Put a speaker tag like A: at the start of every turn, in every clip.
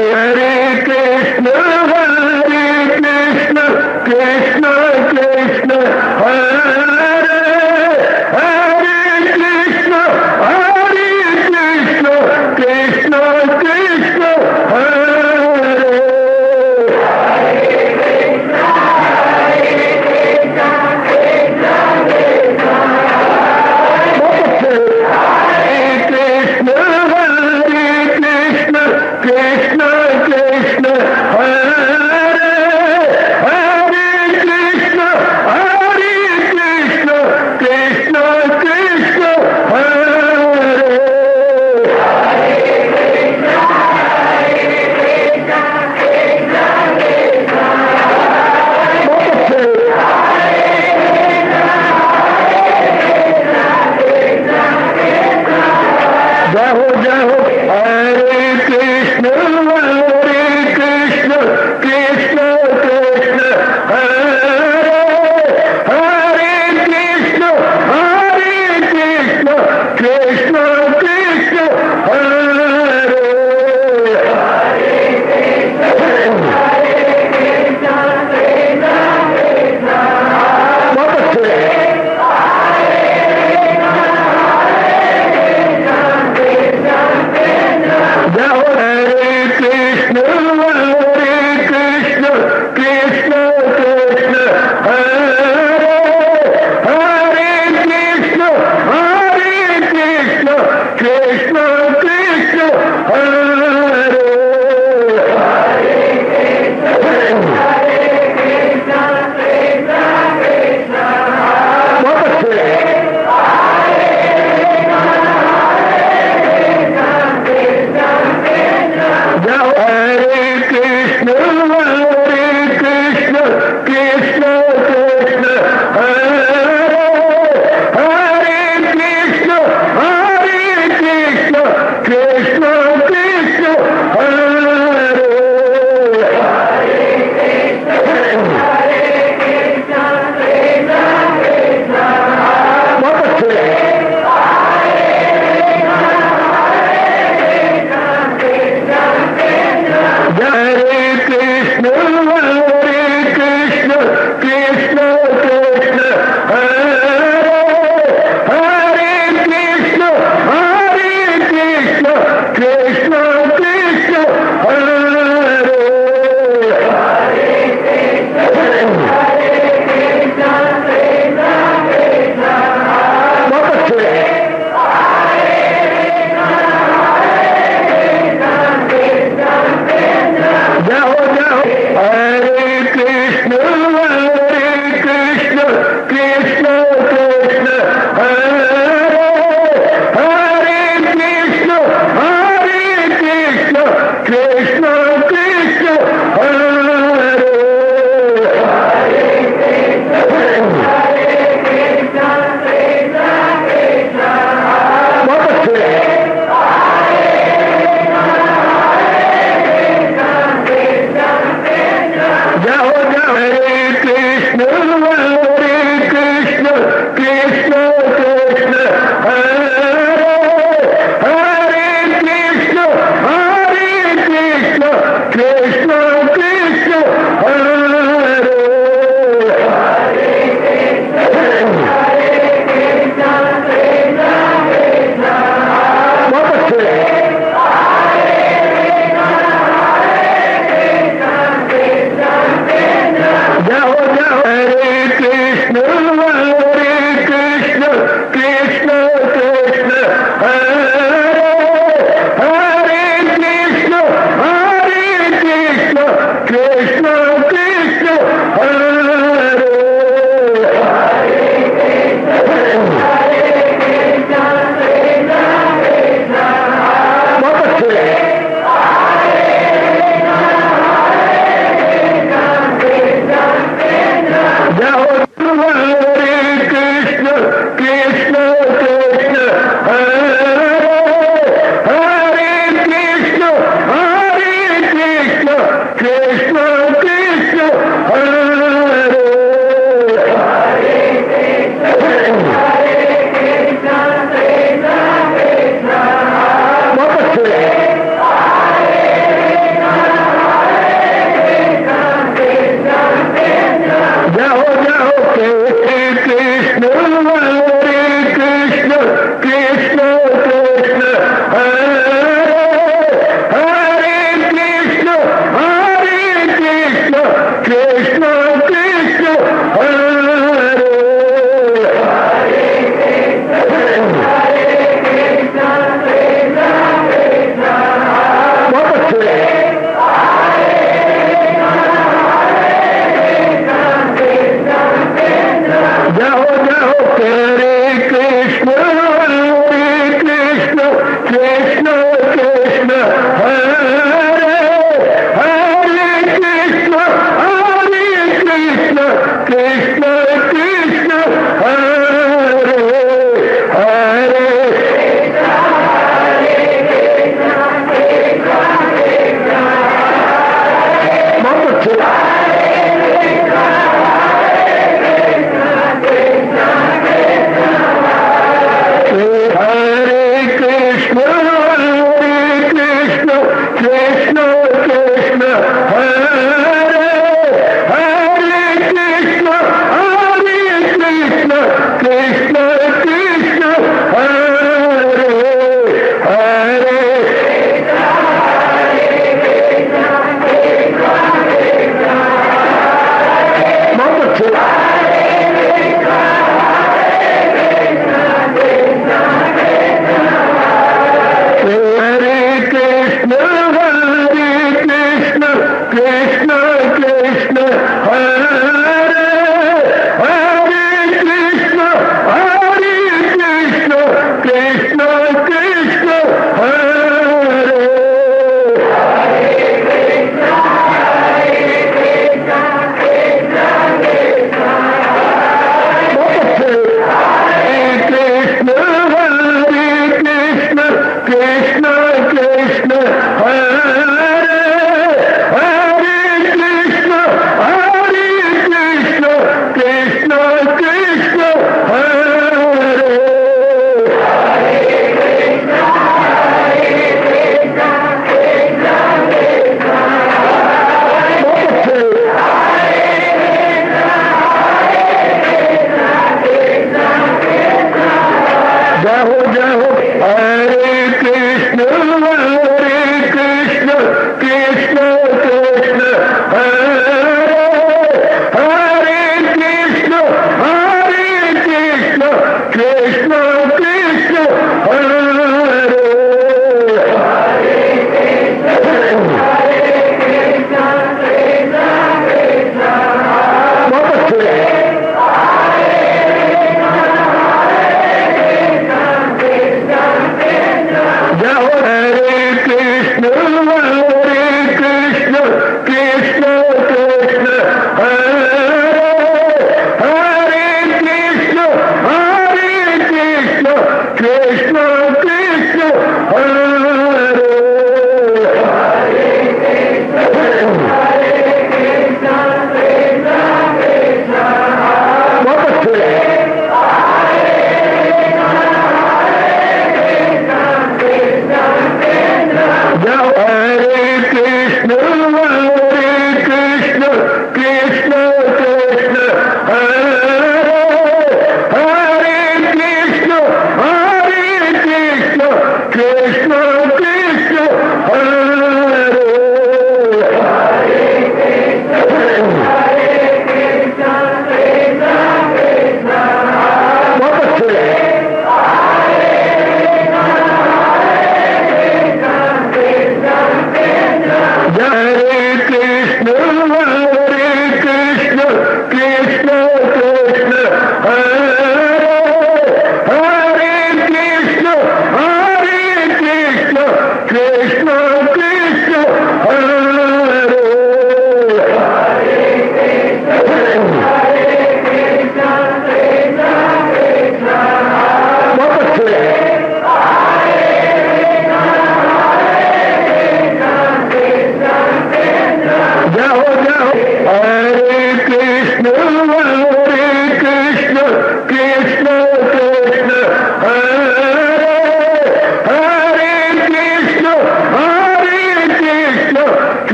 A: हरे कृष्ण कृष्ण कृष्ण हरे हरे कृष्ण कृष्ण कृष्ण हरे कृष्ण कृष्ण हरे हरे कृष्ण कृष्ण कृष्ण हरे जय हो हरे कृष्ण कृष्ण कृष्ण हरे हरे कृष्ण कृष्ण कृष्ण हरे बहुत अच्छे जय हो हरे कृष्ण कृष्ण कृष्ण हरे हरे कृष्ण कृष्ण कृष्ण हरे बहुत अच्छे जय हो हरे कृष्ण कृष्ण कृष्ण हरे हरे कृष्ण कृष्ण कृष्ण हरे बहुत अच्छे हरे कृष्ण कृष्ण हरे हरे कृष्ण कृष्ण कृष्ण हरे बहुत अच्छे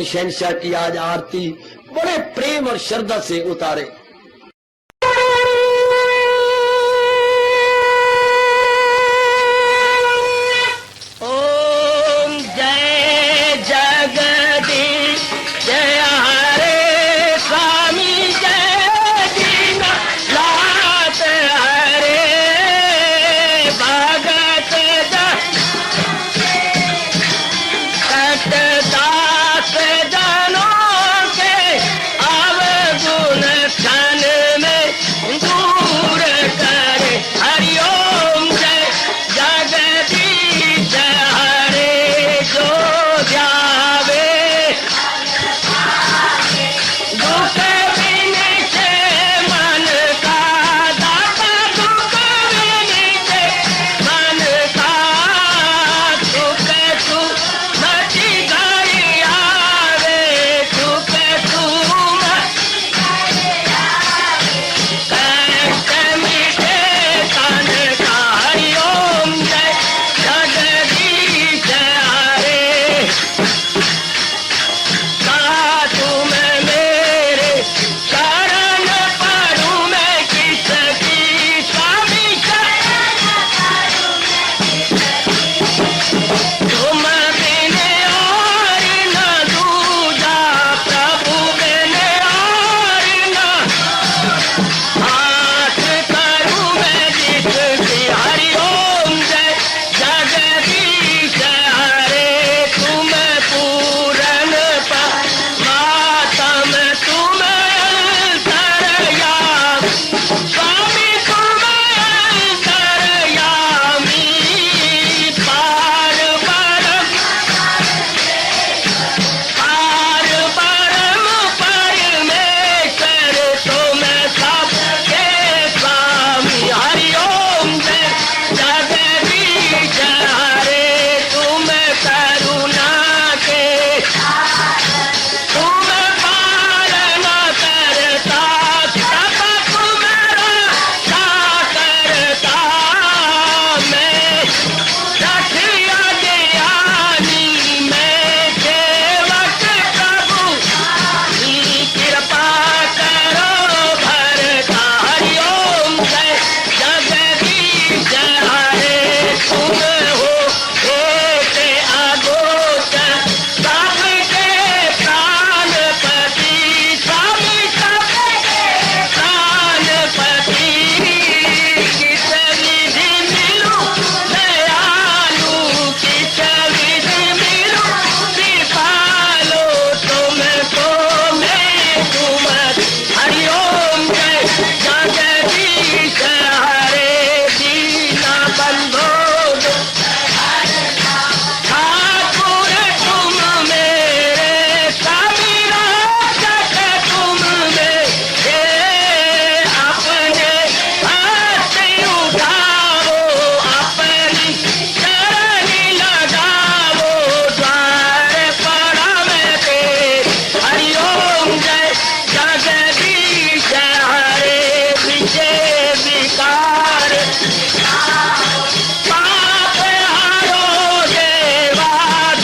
B: शहंशाह की आज आरती बड़े प्रेम और श्रद्धा से उतारे।
C: ओम जय जगदीश जय हरे स्वामी जय दीनानाथ हरे भगत दास जनों के अवगुण क्षण में दूर करे। हरिओम जय जगदीश हरे जो ध्यावे दुख विनिचे मन का दाता दुख विनिचे मन का सुख तू मची घड़ी आवे सुख तू कष्ट मिटे तन का। हरिओम जय जगदीश हरे तुम मेरे शरण पड़ूं मैं किसकी स्वामी तुम बिन और न दूजा प्रभु बिन और न हाथ करूं मैं जिसकी। हरिओम जय जगदीश हरे तुम पूरन मातम तुम अंतरयामी स्वामी तुम अंतरयामी पार परम परमेश्वर तुम सबके स्वामी। हरिओम जय जगदीश हरे तुम करुणा के तुम पालन करता सब तुम रक्षा करता। मैं रखिया ज्ञानी मैं सेवक प्रभु की कृपा करो भरता। हरिओम जय जगदीश हरे तुम हो एक अगोचर सबके प्राणपति स्वामी सबके प्राणपति। किस विधि मिलूं दयालु किस विधि मिलूं कृपालु तुमको मैं तुम। हरिओम जय जगदीश हरे दीना बंधो ठाकुर तुम मेरे स्वामी रक्षक तुम मेरे अपने हाथ उठाओ अपनी चरणी लगाओ द्वार पड़ा मैं तेरे। हरिओम जय जगदीश हरे विजय विकार पाप हरो देवा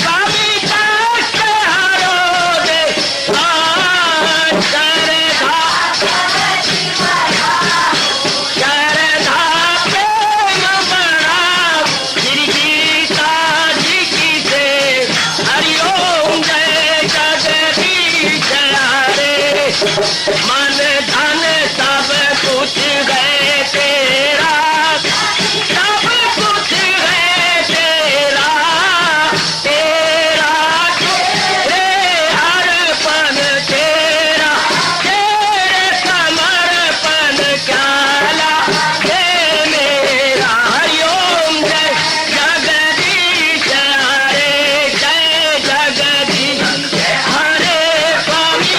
C: स्वामी कष्ट हरो देवा श्रद्धा प्रेम बढ़ाओ श्री गीता जी की से। हरिओम जय जगदीश हरे मन धन सब कुछ है तेरा सब कुछ है तेरा तेरा तेरे अर्पण तेरा तेरे समर्पण क्या हे मेरा। हरिओम जय जगदीश हरे जय जगदीश हरे स्वामी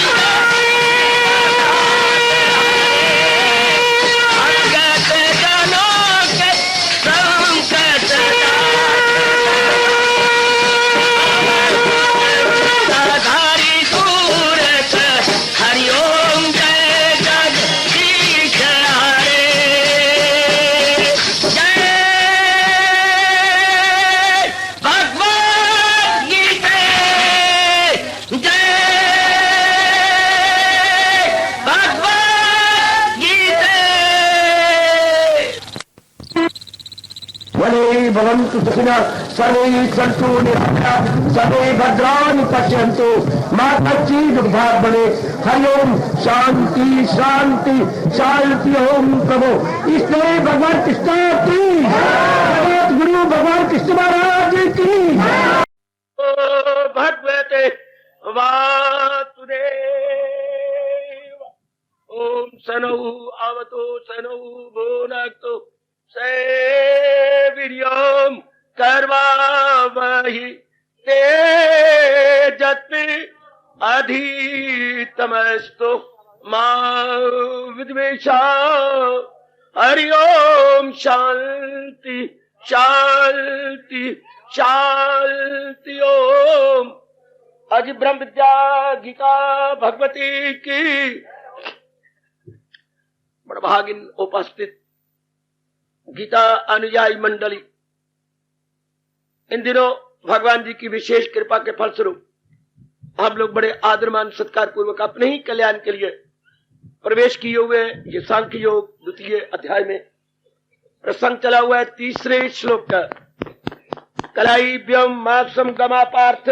A: भवन्तु सुखिनः सर्वे सन्तु निरामयाः सर्वे भद्राणि पश्यन्तु मा कश्चित् दुःखात् भवेत्। हरि ओम शांति शांति शांति। ओम प्रभु इसलिए भगवान कृष्ण की जगत गुरु भगवान कृष्ण महाराज की
C: भगवते वासुदेव। ओम सनौ अवतु सनौ भुनक्तु सेवीर्यं कर्वावहि तेजस्वी अधितमस्तु मा विद्वेषाः। हरि ओम शांति शांति शांति। ओम आज ब्रह्म विद्या गीता भगवती की बड़भागिन उपस्थित गीता अनुयायी मंडली, इन दिनों भगवान जी की विशेष कृपा के फलस्वरूप हम लोग बड़े आदरमान सत्कार पूर्वक अपने ही कल्याण के लिए प्रवेश किए हुए ये सांख्य योग द्वितीय अध्याय में प्रसंग चला हुआ है। तीसरे श्लोक का कलाइव्यम मापसम गमा पार्थ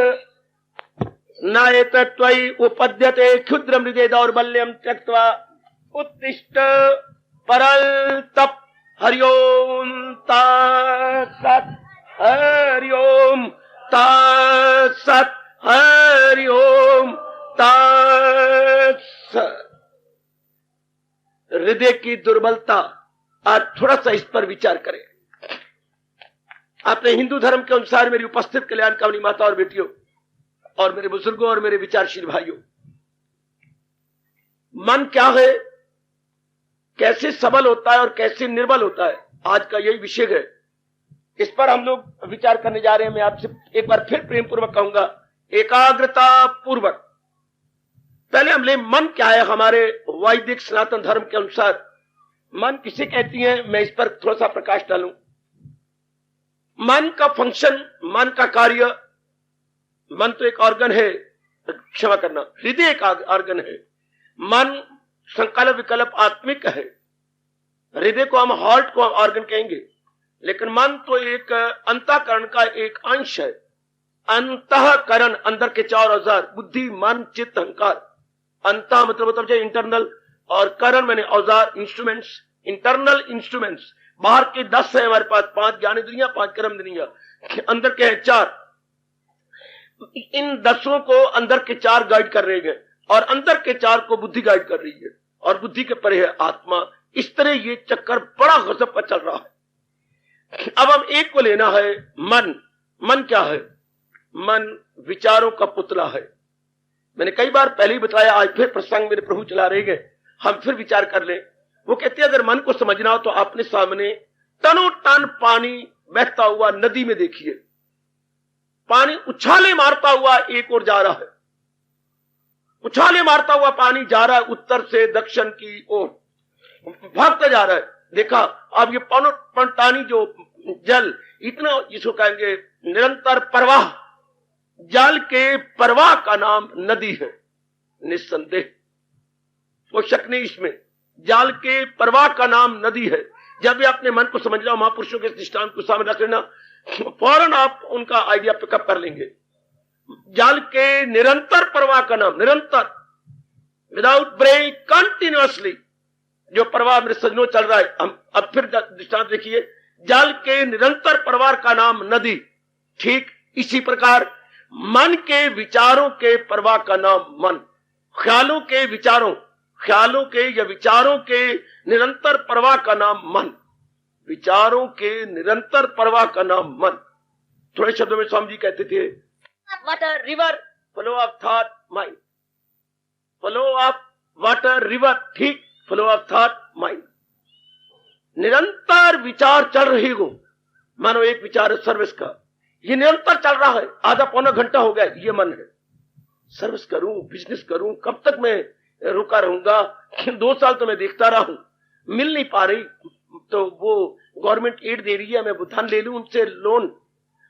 C: नायत त्वयि उपद्यते क्षुद्र मृदे दौर्बल्यम त्यक्त्वा उत्तिष्ठ परल तप। हरि ओम तत्सत् हरि ओम तत्सत् हरि ओम तत्सत्। हृदय की दुर्बलता, आज थोड़ा सा इस पर विचार करें। अपने हिंदू धर्म के अनुसार मेरी उपस्थित कल्याणकामनी माता और बेटियों और मेरे बुजुर्गों और मेरे विचारशील भाइयों, मन क्या है, कैसे सबल होता है और कैसे निर्बल होता है, आज का यही विषय है। इस पर हम लोग विचार करने जा रहे हैं। मैं आपसे एक बार फिर प्रेम पूर्वक कहूंगा, एकाग्रता पूर्वक। पहले हम ले मन क्या है। हमारे वैदिक सनातन धर्म के अनुसार मन किसे कहती है, मैं इस पर थोड़ा सा प्रकाश डालूं। मन का फंक्शन, मन का कार्य, मन तो एक ऑर्गन है, क्षमा करना, हृदय एक ऑर्गन है। मन संकल्प विकल्प आत्मिक है। हृदय को हम हार्ट को ऑर्गन कहेंगे, लेकिन मन तो एक अंतःकरण का एक अंश है। अंतःकरण अंदर के चार औजार, बुद्धि मन चित्त अहंकार। अंतः मतलब इंटरनल, और करण मैंने औजार, इंस्ट्रूमेंट्स, इंटरनल इंस्ट्रूमेंट्स। बाहर के 10 है हमारे पास, 5 ज्ञानेंद्रियां, 5 कर्मेंद्रियां, अंदर के हैं 4। इन 10 को अंदर के 4 गाइड कर रहे हैं, और अंदर के 4 को बुद्धि गाइड कर रही है, और बुद्धि के परे है आत्मा। इस तरह ये चक्कर बड़ा गजब का चल रहा है। अब हम एक को लेना है, मन। मन क्या है? मन विचारों का पुतला है। मैंने कई बार पहले ही बताया, आज फिर प्रसंग मेरे प्रभु चला रहे हैं, हम फिर विचार कर ले। वो कहते हैं अगर मन को समझना हो तो आपने सामने तनो टन पानी बहता हुआ नदी में देखिए। पानी उछाले मारता हुआ एक ओर जा रहा है, उछाले मारता हुआ पानी जा रहा है उत्तर से दक्षिण की ओर, भागता जा रहा है। देखा अब ये पानी जो जल इतना, जिसको कहेंगे निरंतर प्रवाह, जल के प्रवाह का नाम नदी है, निस्संदेह, कोई शक नहीं इसमें। जल के प्रवाह का नाम नदी है। जब भी अपने मन को समझना, महापुरुषों के दृष्टांत को सामने रख लेना, फौरन आप उनका आइडिया पिकअप कर लेंगे। जल के निरंतर प्रवाह का नाम, निरंतर, विदाउट ब्रेक, कंटिन्यूअसली जो प्रवाह मेरे सजनों चल रहा है। हम अब फिर दृष्टांत देखिए, जल के निरंतर प्रवाह का नाम नदी। ठीक इसी प्रकार मन के विचारों के प्रवाह का नाम मन, ख्यालों के विचारों, ख्यालों के या विचारों के निरंतर प्रवाह का नाम मन, विचारों के निरंतर प्रवाह का नाम मन। थोड़े शब्दों में स्वामी जी कहते थे, water river flow of thought mind, flow of water river, ठीक, फ्लो ऑफ थॉट माइंड। निरंतर विचार चल रही हो, मानो एक विचार है सर्विस का, ये निरंतर चल रहा है, आधा पौना घंटा हो गया, ये मन है। सर्विस करूं, बिजनेस करूं, कब तक मैं रुका रहूंगा? 2 साल तो मैं देखता रहा हूं, मिल नहीं पा रही, तो वो गवर्नमेंट एड दे रही है, मैं धन ले लूं उनसे लोन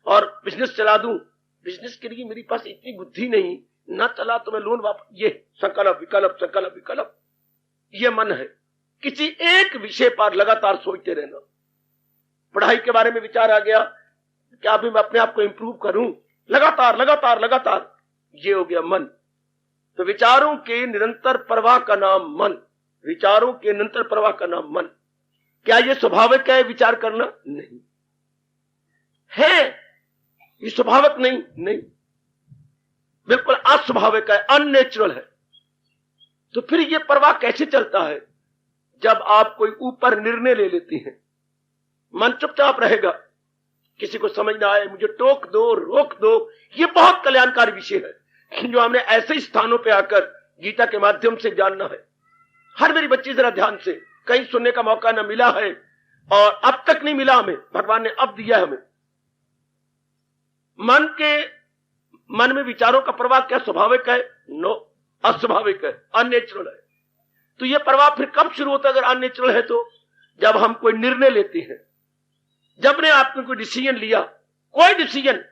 C: और बिजनेस चला दूं। बिजनेस के लिए मेरी पास इतनी बुद्धि नहीं, ना चला तो मैं लोन वापस, ये संकल्प विकल्प, संकल्प विकल्प, ये मन है। किसी एक विषय पर लगातार सोचते रहना। पढ़ाई के बारे में विचार आ गया, क्या अभी मैं अपने आप को इंप्रूव करूं, लगातार लगातार लगातार, ये हो गया मन। तो विचारों के निरंतर प्रवाह का नाम मन, विचारों के निरंतर प्रवाह का नाम मन। क्या ये स्वाभाविक है विचार करना? नहीं है, ये स्वाभाविक नहीं, नहीं, बिल्कुल अस्वाभाविक है, अननेचुरल है। तो फिर ये प्रवाह कैसे चलता है? जब आप कोई ऊपर निर्णय ले लेती हैं, मन चुपचाप रहेगा, किसी को समझ ना आए मुझे टोक दो, रोक दो। ये बहुत कल्याणकारी विषय है जो हमने ऐसे स्थानों पे आकर गीता के माध्यम से जानना है। हर मेरी बच्ची जरा ध्यान से, कहीं सुनने का मौका न मिला है और अब तक नहीं मिला हमें, भगवान ने अब दिया है हमें। मन में विचारों का प्रवाह क्या स्वाभाविक है? नो, अस्वाभाविक है, अननेचुरल है। तो यह प्रवाह फिर कब शुरू होता है अगर अननेचुरल है? तो जब हम कोई निर्णय लेते हैं, जब ने आपने कोई डिसीजन लिया, कोई डिसीजन,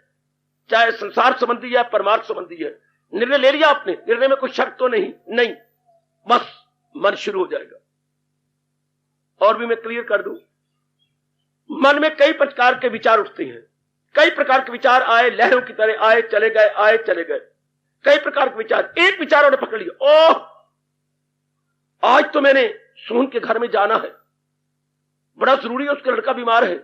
C: चाहे संसार संबंधी है परमार्थ संबंधी है, निर्णय ले लिया आपने, निर्णय में कोई शक तो नहीं, नहीं, बस मन शुरू हो जाएगा। और भी मैं क्लियर कर दूं, मन में कई प्रकार के विचार उठते हैं, कई प्रकार के विचार आए, लहरों की तरह आए चले गए, आए चले गए, कई प्रकार के विचार। एक विचार उन्हें पकड़ लिया, ओह आज तो मैंने सोहन के घर में जाना है, बड़ा जरूरी है, उसका लड़का बीमार है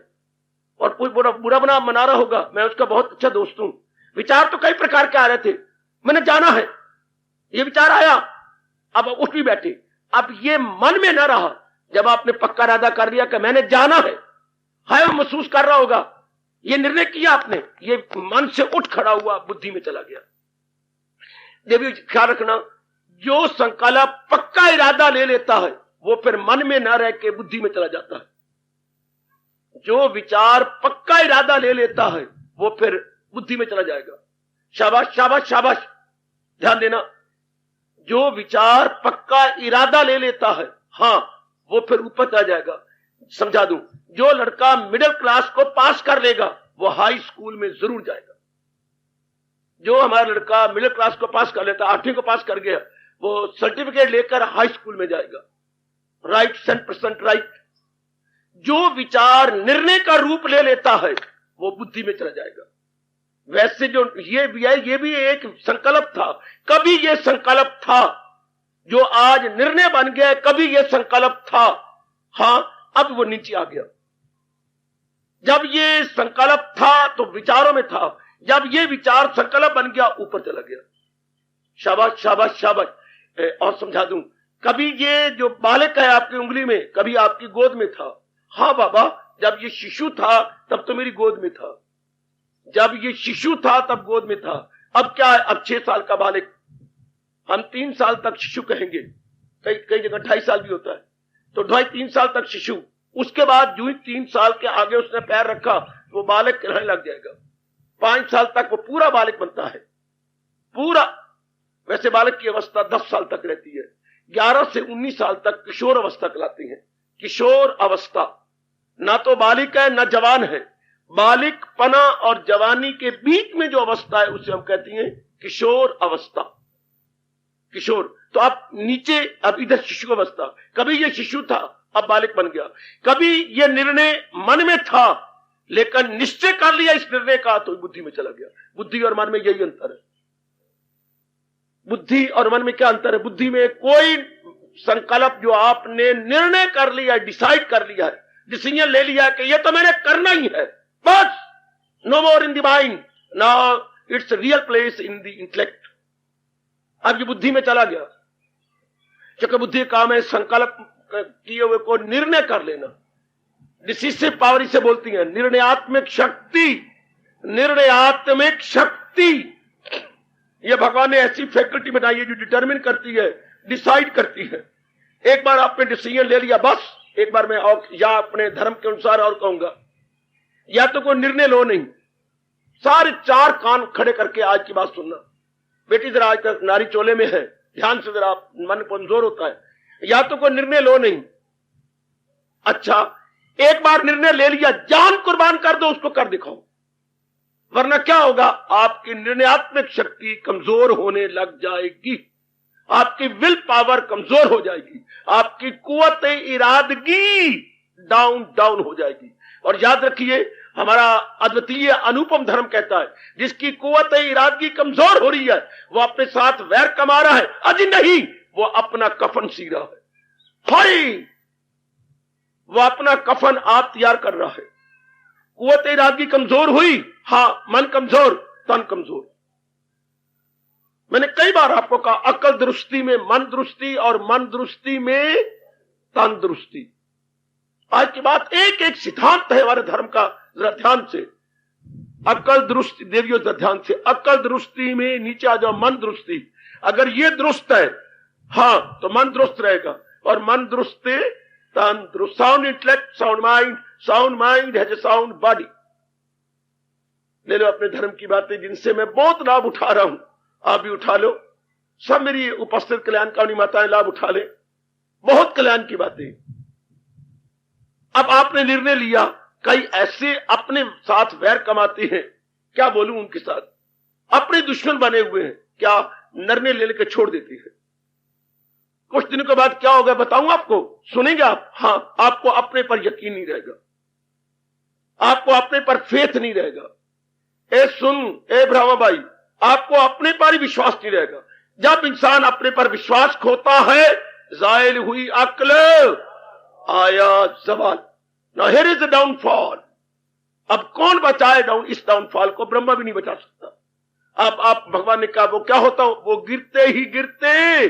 C: और कोई बुरा बना मना रहा होगा, मैं उसका बहुत अच्छा दोस्त हूं। विचार तो कई प्रकार के आ रहे थे, मैंने जाना है, ये विचार आया, अब उठ भी बैठे। अब ये मन में न रहा, जब आपने पक्का इरादा कर लिया कि मैंने जाना है, वो महसूस कर रहा होगा, ये निर्णय किया आपने, ये मन से उठ खड़ा हुआ, बुद्धि में चला गया। देवी ख्याल रखना, जो संकल्प पक्का इरादा ले लेता है वो फिर मन में न रह के बुद्धि में चला जाता है। जो विचार पक्का इरादा ले लेता है वो फिर बुद्धि में चला जाएगा। शाबाश शाबाश शाबाश, ध्यान देना, जो विचार पक्का इरादा ले लेता है, हां, वो फिर ऊपर चला जाएगा। समझा दूं, जो लड़का मिडिल क्लास को पास कर लेगा वो हाई स्कूल में जरूर जाएगा। जो हमारा लड़का मिडिल क्लास को पास कर लेता, 8वीं को पास कर गया, वो सर्टिफिकेट लेकर हाई स्कूल में जाएगा। Right, 100% right. जो विचार निर्णय का रूप ले लेता है वो बुद्धि में चला जाएगा। वैसे जो ये भी है, ये भी एक संकल्प था, कभी ये संकल्प था, जो आज निर्णय बन गया, कभी ये संकल्प था, हां, अब वो नीचे आ गया। जब ये संकल्प था तो विचारों में था, जब ये विचार संकल्प बन गया ऊपर चला गया। शाबाश शाबाश शाबाश। और समझा दूं, कभी ये जो बालक है आपकी उंगली में, कभी आपकी गोद में था। हां बाबा, जब ये शिशु था तब तो मेरी गोद में था, जब ये शिशु था तब गोद में था। अब क्या है, अब 6 साल का बालक, हम 3 साल तक शिशु कहेंगे, कई जगह 2.5 साल भी होता है, तो 2.5-3 साल तक शिशु। उसके बाद जो ही 3 साल के आगे उसने पैर रखा वो बालक कहलाने लग जाएगा। 5 साल तक वो पूरा बालक बनता है, पूरा। वैसे बालक की अवस्था 10 साल तक रहती है, 11 से 19 साल तक किशोर अवस्था कहलाती है। किशोर अवस्था ना तो बालिक है ना जवान है, बालिक पना और जवानी के बीच में जो अवस्था है उसे हम कहते हैं किशोर अवस्था। किशोर तो आप नीचे, अब इधर शिशु अवस्था, कभी ये शिशु था अब बालिक बन गया, कभी ये निर्णय मन में था लेकिन निश्चय कर लिया इस निर्णय का तो बुद्धि में चला गया। बुद्धि और मन में यही अंतर है। बुद्धि और मन में क्या अंतर है? बुद्धि में कोई संकल्प जो आपने निर्णय कर लिया, डिसाइड कर लिया है, डिसीजन ले लिया कि ये तो मैंने करना ही है, बस, no more in the mind, now it's real place in the intellect. अब ये बुद्धि में चला गया, क्योंकि बुद्धि काम है संकल्प किए हुए को निर्णय कर लेना। डिसिसिव पावर इसे बोलती है, निर्णयात्मक शक्ति। निर्णयात्मक शक्ति, यह भगवान ने ऐसी फैकल्टी बनाई है जो डिटरमिन करती है, डिसाइड करती है। एक बार आपने डिसीजन ले लिया, बस एक बार मैं और या अपने धर्म के अनुसार और कहूंगा, या तो कोई निर्णय लो नहीं, सारे 4 कान खड़े करके आज की बात सुनना। बेटी जरा आज तक नारी चोले में है, ध्यान से जरा, मन कमजोर होता है। या तो कोई निर्णय लो नहीं, अच्छा एक बार निर्णय ले लिया, जान कुर्बान कर दो, उसको कर दिखाओ, वरना क्या होगा, आपकी निर्णयात्मक शक्ति कमजोर होने लग जाएगी, आपकी विल पावर कमजोर हो जाएगी, आपकी कुव्वत इरादगी डाउन हो जाएगी। और याद रखिए, हमारा अद्वितीय अनुपम धर्म कहता है जिसकी कुव्वत इरादगी कमजोर हो रही है वो अपने साथ वैर कमा रहा है, अजी नहीं, वो अपना कफन सी रहा है। हाय, वो अपना कफन आप तैयार कर रहा है। कुव्वत इरादगी कमजोर हुई, हाँ, मन कमजोर, तन कमजोर। मैंने कई बार आपको कहा, अकल दुरुस्ती में मन दुरुस्ती और मन दुरुस्ती में तन दुरुस्ती। आज की बात एक एक सिद्धांत है हमारे धर्म का, जरा ध्यान से। अकल दुरुस्ती देवियों, जरा ध्यान से। अकल दुरुस्ती में नीचे आ जाओ, मन दुरुस्ती। अगर ये दुरुस्त है, हाँ, तो मन दुरुस्त रहेगा, और मन दुरुस्त है तन दुरुस्त। Sound intellect, sound mind has a sound body. ले लो अपने धर्म की बातें जिनसे मैं बहुत लाभ उठा रहा हूं, आप भी उठा लो। सब मेरी उपस्थित कल्याणकारिणी माताएं लाभ उठा ले, बहुत कल्याण की बातें। अब आपने निर्णय लिया, कई ऐसे अपने साथ वैर कमाते हैं, क्या बोलूं उनके साथ, अपने दुश्मन बने हुए हैं, क्या निर्णय ले लेकर छोड़ देते हैं। कुछ दिनों के बाद क्या होगा बताऊं आपको, सुनेंगे आप? हाँ, आपको अपने पर यकीन नहीं रहेगा, आपको अपने पर फेथ नहीं रहेगा। ए सुन, ए ब्रह्मा भाई, आपको अपने पर ही विश्वास नहीं रहेगा। जब इंसान अपने पर विश्वास खोता है, जायल हुई अक्ल, आया जवाल। Now here is the downfall. अब कौन बचाए इस डाउनफॉल को? ब्रह्मा भी नहीं बचा सकता। अब आप, भगवान ने कहा वो क्या होता, वो गिरते ही गिरते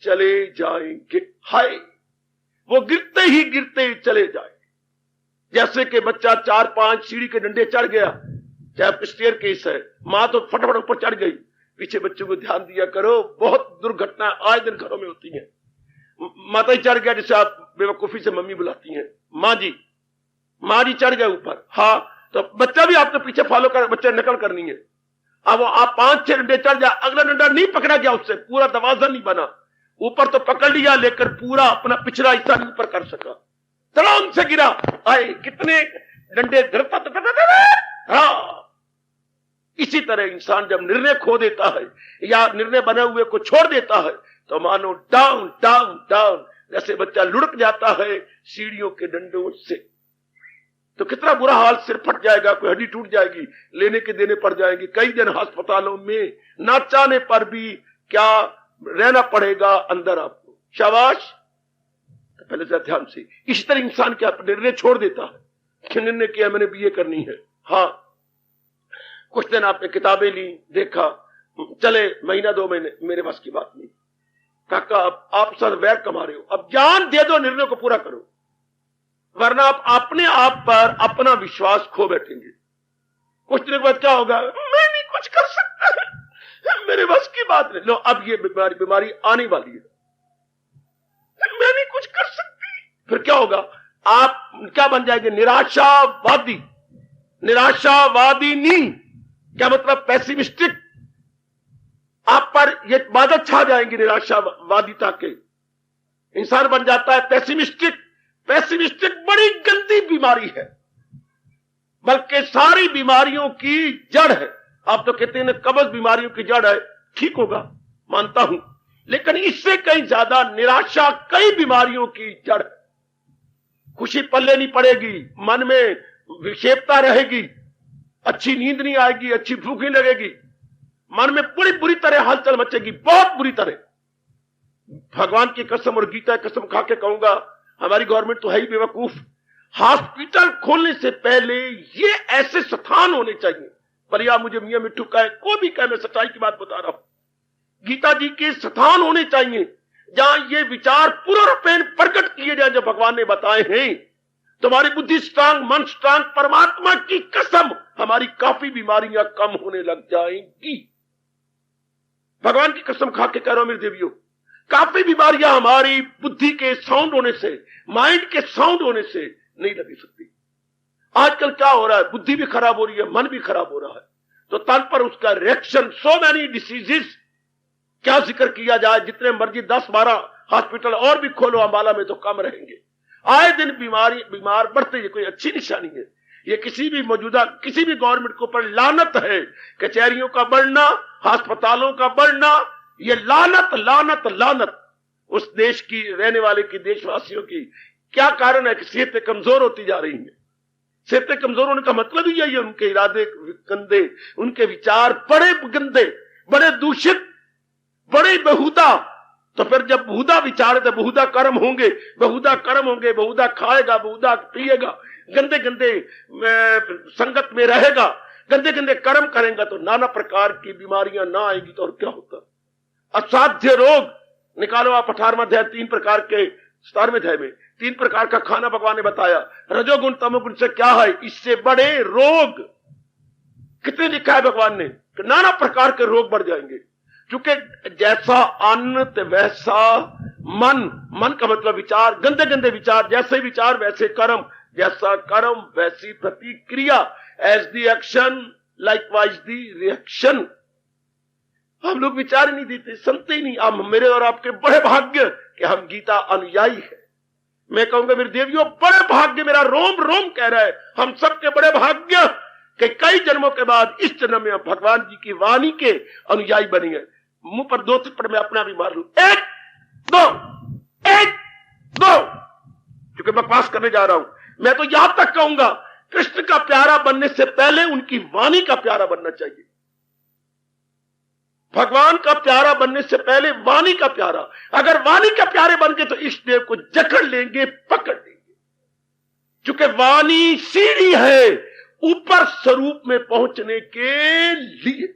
C: चले जाएंगे। हाय, वो गिरते ही गिरते चले जाए। जैसे कि बच्चा 4-5 सीढ़ी के डंडे चढ़ गया, चाहे स्टेयर केस है, मां तो फटाफट ऊपर चढ़ गई। पीछे बच्चों को ध्यान दिया करो, बहुत दुर्घटना आए दिन घरों में होती है। माता ही चढ़ गया, जिसे आप बेवकूफी से मम्मी बुलाती हैं, माँ जी चढ़ गए ऊपर, हाँ, तो बच्चा भी आपके पीछे फॉलो कर, बच्चे नकल करनी है। अब आप 5-6 डंडे चढ़ जाए, अगला डंडा नहीं पकड़ा गया, उससे पूरा दरवाजा नहीं बना, ऊपर तो पकड़ लिया, लेकर पूरा अपना पिछड़ा हिस्सा नहीं ऊपर कर सका, तड़ाम से गिरा। आए कितने डंडे हाँ। इसी तरह इंसान जब निर्णय खो देता है या निर्णय बने हुए को छोड़ देता है, तो मानो डाउन डाउन डाउन, जैसे बच्चा लुढ़क जाता है सीढ़ियों के डंडों से। तो कितना बुरा हाल, सिर फट जाएगा, कोई हड्डी टूट जाएगी, लेने के देने पड़ जाएंगे, कई दिन अस्पतालों में ना चाहने पर भी क्या रहना पड़ेगा अंदर आपको। शाबाश, तो पहले से ध्यान से। इसी तरह इंसान क्या निर्णय छोड़ देता है, निर्णय किया मैंने बीए करनी है, हाँ, कुछ दिन आपने किताबें ली, देखा, चले महीना 2 महीने, मेरे बस की बात नहीं। काका अब आप सर वैर कमा रहे हो, अब जान दे दो, निर्णय को पूरा करो, वरना आप अपने आप पर अपना विश्वास खो बैठेंगे। कुछ दिन बाद क्या होगा, मैं नहीं कुछ कर सकता, मेरे बस की बात नहीं। लो, अब ये बीमारी आने वाली है, मैं नहीं कुछ कर सकती। फिर क्या होगा, आप क्या बन जाएंगे, निराशावादी। निराशावादी नहीं, क्या मतलब, पैसिमिस्टिक। आप पर ये बादल छा जाएंगे निराशावादिता के, इंसान बन जाता है पैसिमिस्टिक। पैसिमिस्टिक बड़ी गंदी बीमारी है, बल्कि सारी बीमारियों की जड़ है। आप तो कहते हैं कब्ज बीमारियों की जड़ है, ठीक होगा, मानता हूं, लेकिन इससे कहीं ज्यादा निराशा कई बीमारियों की जड़ है। खुशी पल्ले नहीं पड़ेगी, मन में विक्षेपता रहेगी, अच्छी नींद नहीं आएगी, अच्छी भूख नहीं लगेगी, मन में बड़ी बुरी तरह हलचल मचेगी, बहुत बुरी तरह। भगवान की कसम और गीता की कसम खा के कहूंगा, हमारी गवर्नमेंट तो है ही बेवकूफ। हॉस्पिटल खोलने से पहले ये ऐसे स्थान होने चाहिए, पर आप मुझे मियां मिट्टू कहे, कोई भी कहे, मैं सच्चाई की बात बता रहा हूं। गीता जी के स्थान होने चाहिए जहां ये विचार पूर्णपेण प्रकट किए जाए जो भगवान ने बताए हैं। तुम्हारी बुद्धि स्ट्रांग, मन स्ट्रांग, परमात्मा की कसम हमारी काफी बीमारियां कम होने लग जाएंगी। भगवान की कसम खा के कह रहा हूं मेरे देवियों, काफी बीमारियां हमारी बुद्धि के साउंड होने से, माइंड के साउंड होने से नहीं लगी सकती। आजकल क्या हो रहा है, बुद्धि भी खराब हो रही है, मन भी खराब हो रहा है, तो तन पर उसका रिएक्शन, सो मैनी डिसीजेस, क्या जिक्र किया जाए, जितने मर्जी 10-12 हॉस्पिटल और भी खोलो अंबाला में तो कम रहेंगे। आए दिन बीमार बढ़ते, ये कोई अच्छी निशानी है। ये किसी भी मौजूदा किसी भी गवर्नमेंट के ऊपर लानत है। कचहरियों का बढ़ना, अस्पतालों का बढ़ना, ये लानत लानत लानत उस देश की रहने वाले की, देशवासियों की। क्या कारण है कि सेहतें कमजोर होती जा रही हैं, सिर पे कमजोर होने का मतलब ही यही है, उनके इरादे गंदे, उनके विचार बड़े गंदे, बड़े दूषित, बड़े बेहुदा। तो फिर जब बहुधा विचार है तो बहुधा कर्म होंगे, बहुधा कर्म होंगे, बहुधा खाएगा, बहुधा पिएगा, गंदे गंदे संगत में रहेगा, गंदे गंदे कर्म करेगा, तो नाना प्रकार की बीमारियां ना आएगी तो और क्या होता। असाध्य रोग निकालो आप 18वां अध्याय, 3 प्रकार के 17वें अध्याय में 3 प्रकार का खाना भगवान ने बताया। रजोगुण तमोगुण से क्या है, इससे बड़े रोग कितने लिखा है भगवान ने कि नाना प्रकार के रोग बढ़ जाएंगे। क्योंकि जैसा अन्न तो वैसा मन, मन का मतलब विचार, गंदे गंदे विचार, जैसे विचार वैसे कर्म, जैसा कर्म वैसी प्रतिक्रिया, as the action likewise the reaction. हम लोग विचार ही नहीं देते, सुनते ही नहीं। अब मेरे और आपके बड़े भाग्य कि हम गीता अनुयायी है। मैं कहूंगा मेरे देवियों, बड़े भाग्य, मेरा रोम रोम कह रहा है, हम सबके बड़े भाग्य कि कई जन्मों के बाद इस जन्म में भगवान जी की वाणी के अनुयायी बनेंगे। मुंह पर 2 थप्पड़ मैं अपना भी मार लूं, 1 2 1 2, क्योंकि बकवास करने जा रहा हूं। मैं तो यहां तक कहूंगा, कृष्ण का प्यारा बनने से पहले उनकी वाणी का प्यारा बनना चाहिए। भगवान का प्यारा बनने से पहले वाणी का प्यारा। अगर वाणी का प्यारे बन गए तो इष्ट देव को जकड़ लेंगे, पकड़ लेंगे। क्योंकि वाणी सीढ़ी है ऊपर स्वरूप में पहुंचने के लिए।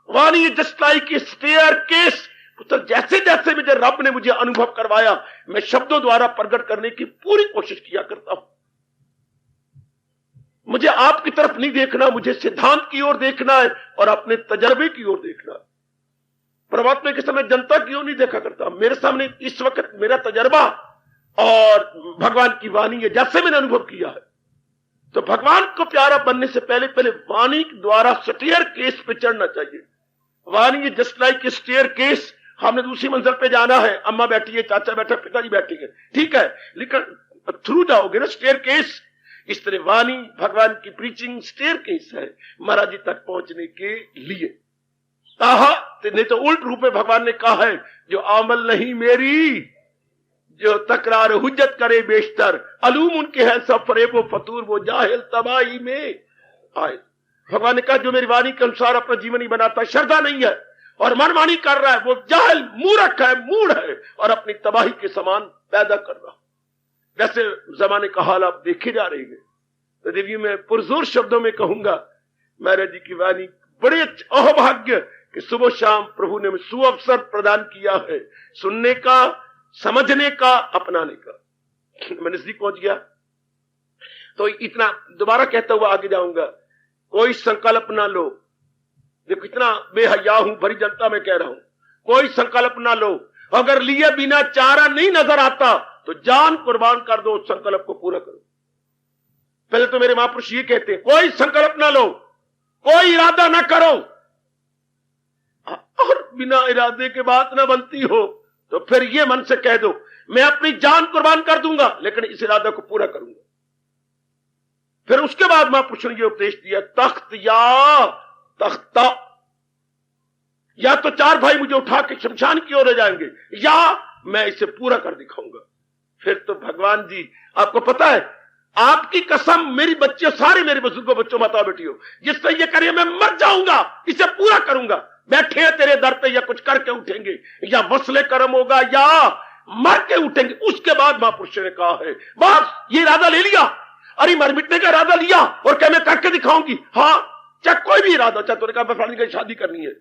C: वाणी जस्ट लाइक स्टेयर केस। तो जैसे जैसे मुझे रब ने मुझे अनुभव करवाया, मैं शब्दों द्वारा प्रकट करने की पूरी कोशिश किया करता हूं। मुझे आपकी तरफ नहीं देखना, मुझे सिद्धांत की ओर देखना है और अपने तजर्बे की ओर देखना है। परमात्मा के समय जनता की ओर नहीं देखा करता। मेरे सामने इस वक्त मेरा तजर्बा और भगवान की वाणी है, जैसे मैंने अनुभव किया है। तो भगवान को प्यारा बनने से पहले पहले वाणी द्वारा स्टेयर केस पे चढ़ना चाहिए। वाणी जस्ट लाइक स्टेयर केस। हमने दूसरी मंजिल पे जाना है, अम्मा बैठी है, चाचा बैठा, पिताजी बैठी है, ठीक है, लेकिन थ्रू जाओगे ना स्टेयर केस। इस तरह वाणी भगवान की प्रीचिंग स्टेयर केस है महाराज जी तक पहुंचने के लिए। नहीं तो उल्ट रूप में भगवान ने कहा है, जो अमल नहीं मेरी, जो तकरार हुज्जत करे बेशतर, अलूम उनके हैं सब फरेब व फतूर, वो जाहिल तबाही में आए। भगवान ने कहा जो मेरी वाणी के अनुसार अपना जीवन ही बनाता, श्रद्धा नहीं है और मनमानी कर रहा है, वो जाहिल मूर्ख है, मूढ़ है और अपनी तबाही के समान पैदा कर रहा। वैसे जमाने का हाल आप देखे जा रहे हैं। तो देवी मैं पुरजोर शब्दों में कहूंगा, महाराज जी की वाणी बड़े अहोभाग्य कि सुबह शाम प्रभु ने सुअवसर प्रदान किया है, सुनने का, समझने का, अपनाने का। मैं नजदीक पहुंच गया तो इतना दोबारा कहता हुआ आगे जाऊंगा। कोई संकल्प ना लो, देखो कितना बेहया हूं, भरी जनता में कह रहा हूं, कोई संकल्प ना लो। अगर लिए बिना चारा नहीं नजर आता तो जान कुर्बान कर दो, उस संकल्प को पूरा करो। पहले तो मेरे महापुरुष ये कहते हैं, कोई संकल्प ना लो, कोई इरादा ना करो, और बिना इरादे के बात ना बनती हो तो फिर ये मन से कह दो मैं अपनी जान कुर्बान कर दूंगा लेकिन इस इरादा को पूरा करूंगा। फिर उसके बाद महापुरुष ने यह उपदेश दिया, तख्त या तख्ता, या तो 4 भाई मुझे उठा के शमशान की ओर ले जाएंगे या मैं इसे पूरा कर दिखाऊंगा। फिर तो भगवान जी, आपको पता है, आपकी कसम मेरी बच्चे, सारे मेरे बुजुर्गों, बच्चों, माता बेटियों, जिससे ये करिए मैं मर जाऊंगा, इसे पूरा करूंगा। बैठे हैं तेरे दर पे, या कुछ करके उठेंगे, या वसले कर्म होगा, या मर के उठेंगे। उसके बाद महापुरुष ने कहा है, बस ये इरादा ले लिया, अरे मर मिटने का इरादा लिया और क्या मैं करके दिखाऊंगी। हाँ, चाहे कोई भी इरादा, चाहे तूने कहा फलानी की शादी करनी है,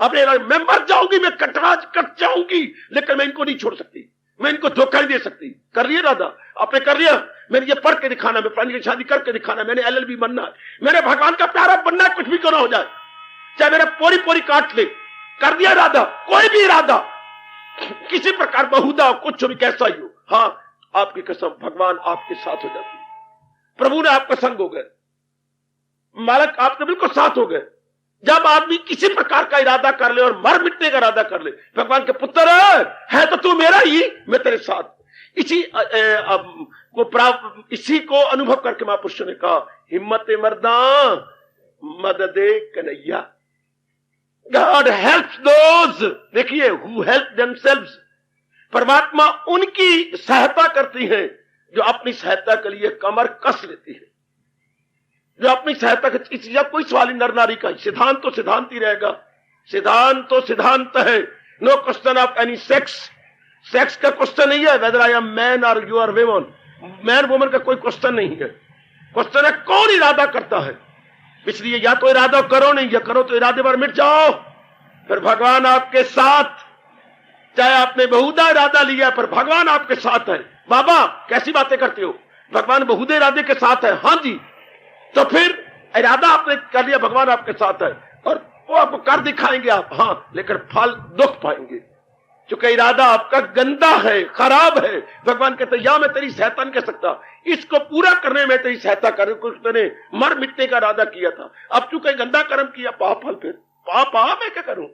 C: अपने मैं मर जाऊंगी, मैं कट जाऊंगी, लेकिन मैं इनको नहीं छोड़ सकती, मैं इनको धोखा नहीं दे सकती। कर लिया इरादा, आपने कर लिया, मैंने ये पढ़ के दिखाना, मैं फलानी की शादी करके दिखाना, मैंने LLB बनना है, मैंने भगवान का प्यारा बनना है, कुछ भी क्यों ना हो जाए, चाहे मेरा पोरी पोरी काट ले। कर दिया इरादा, कोई भी इरादा, किसी प्रकार बहुधा हो, कुछ भी कैसा ही हो, हाँ, आपकी कसम भगवान आपके साथ हो जाती है। प्रभु ने आपका संग हो गए, मालक आपके बिल्कुल साथ हो गए। जब आदमी किसी प्रकार का इरादा कर ले और मर मिटने का इरादा कर ले, भगवान के पुत्र है तो तू मेरा ही, मैं तेरे साथ। इसी को अनुभव करके महापुरुषों ने कहा, हिम्मत मर्दा मददे कन्हैया। गॉड हेल्प्स दोज, देखिए, हु हेल्प देमसेल्व्स। परमात्मा उनकी सहायता करती है जो अपनी सहायता के लिए कमर कस लेती है, जो अपनी सहायता के इसलिए कोई सवाल ही नर नारी का, सिद्धांत तो सिद्धांत ही रहेगा, सिद्धांत तो सिद्धांत है। No question of any sex, sex का क्वेश्चन नहीं है, वेदर आई एम मैन और you are woman, man woman का कोई क्वेश्चन नहीं है। क्वेश्चन है कौन इरादा करता है। इसलिए या तो इरादा करो, नहीं या करो तो इरादे पर मिट जाओ, फिर भगवान आपके साथ। चाहे आपने बहुधा इरादा लिया पर भगवान आपके साथ है। बाबा कैसी बातें करते हो, भगवान बहुधे इरादे के साथ है। हाँ जी, तो फिर इरादा आपने कर लिया, भगवान आपके साथ है और वो आपको कर दिखाएंगे आप, हाँ, लेकिन फल दुख पाएंगे क्योंकि इरादा आपका गंदा है, खराब है। भगवान कहते या मैं तेरी सहायता नहीं कर सकता, इसको पूरा करने में तेरी सहायता कर, कुछ मैंने मर मिटने का इरादा किया था, अब चूंकि गंदा कर्म किया, पाप फल, फिर पाप मैं क्या करूं।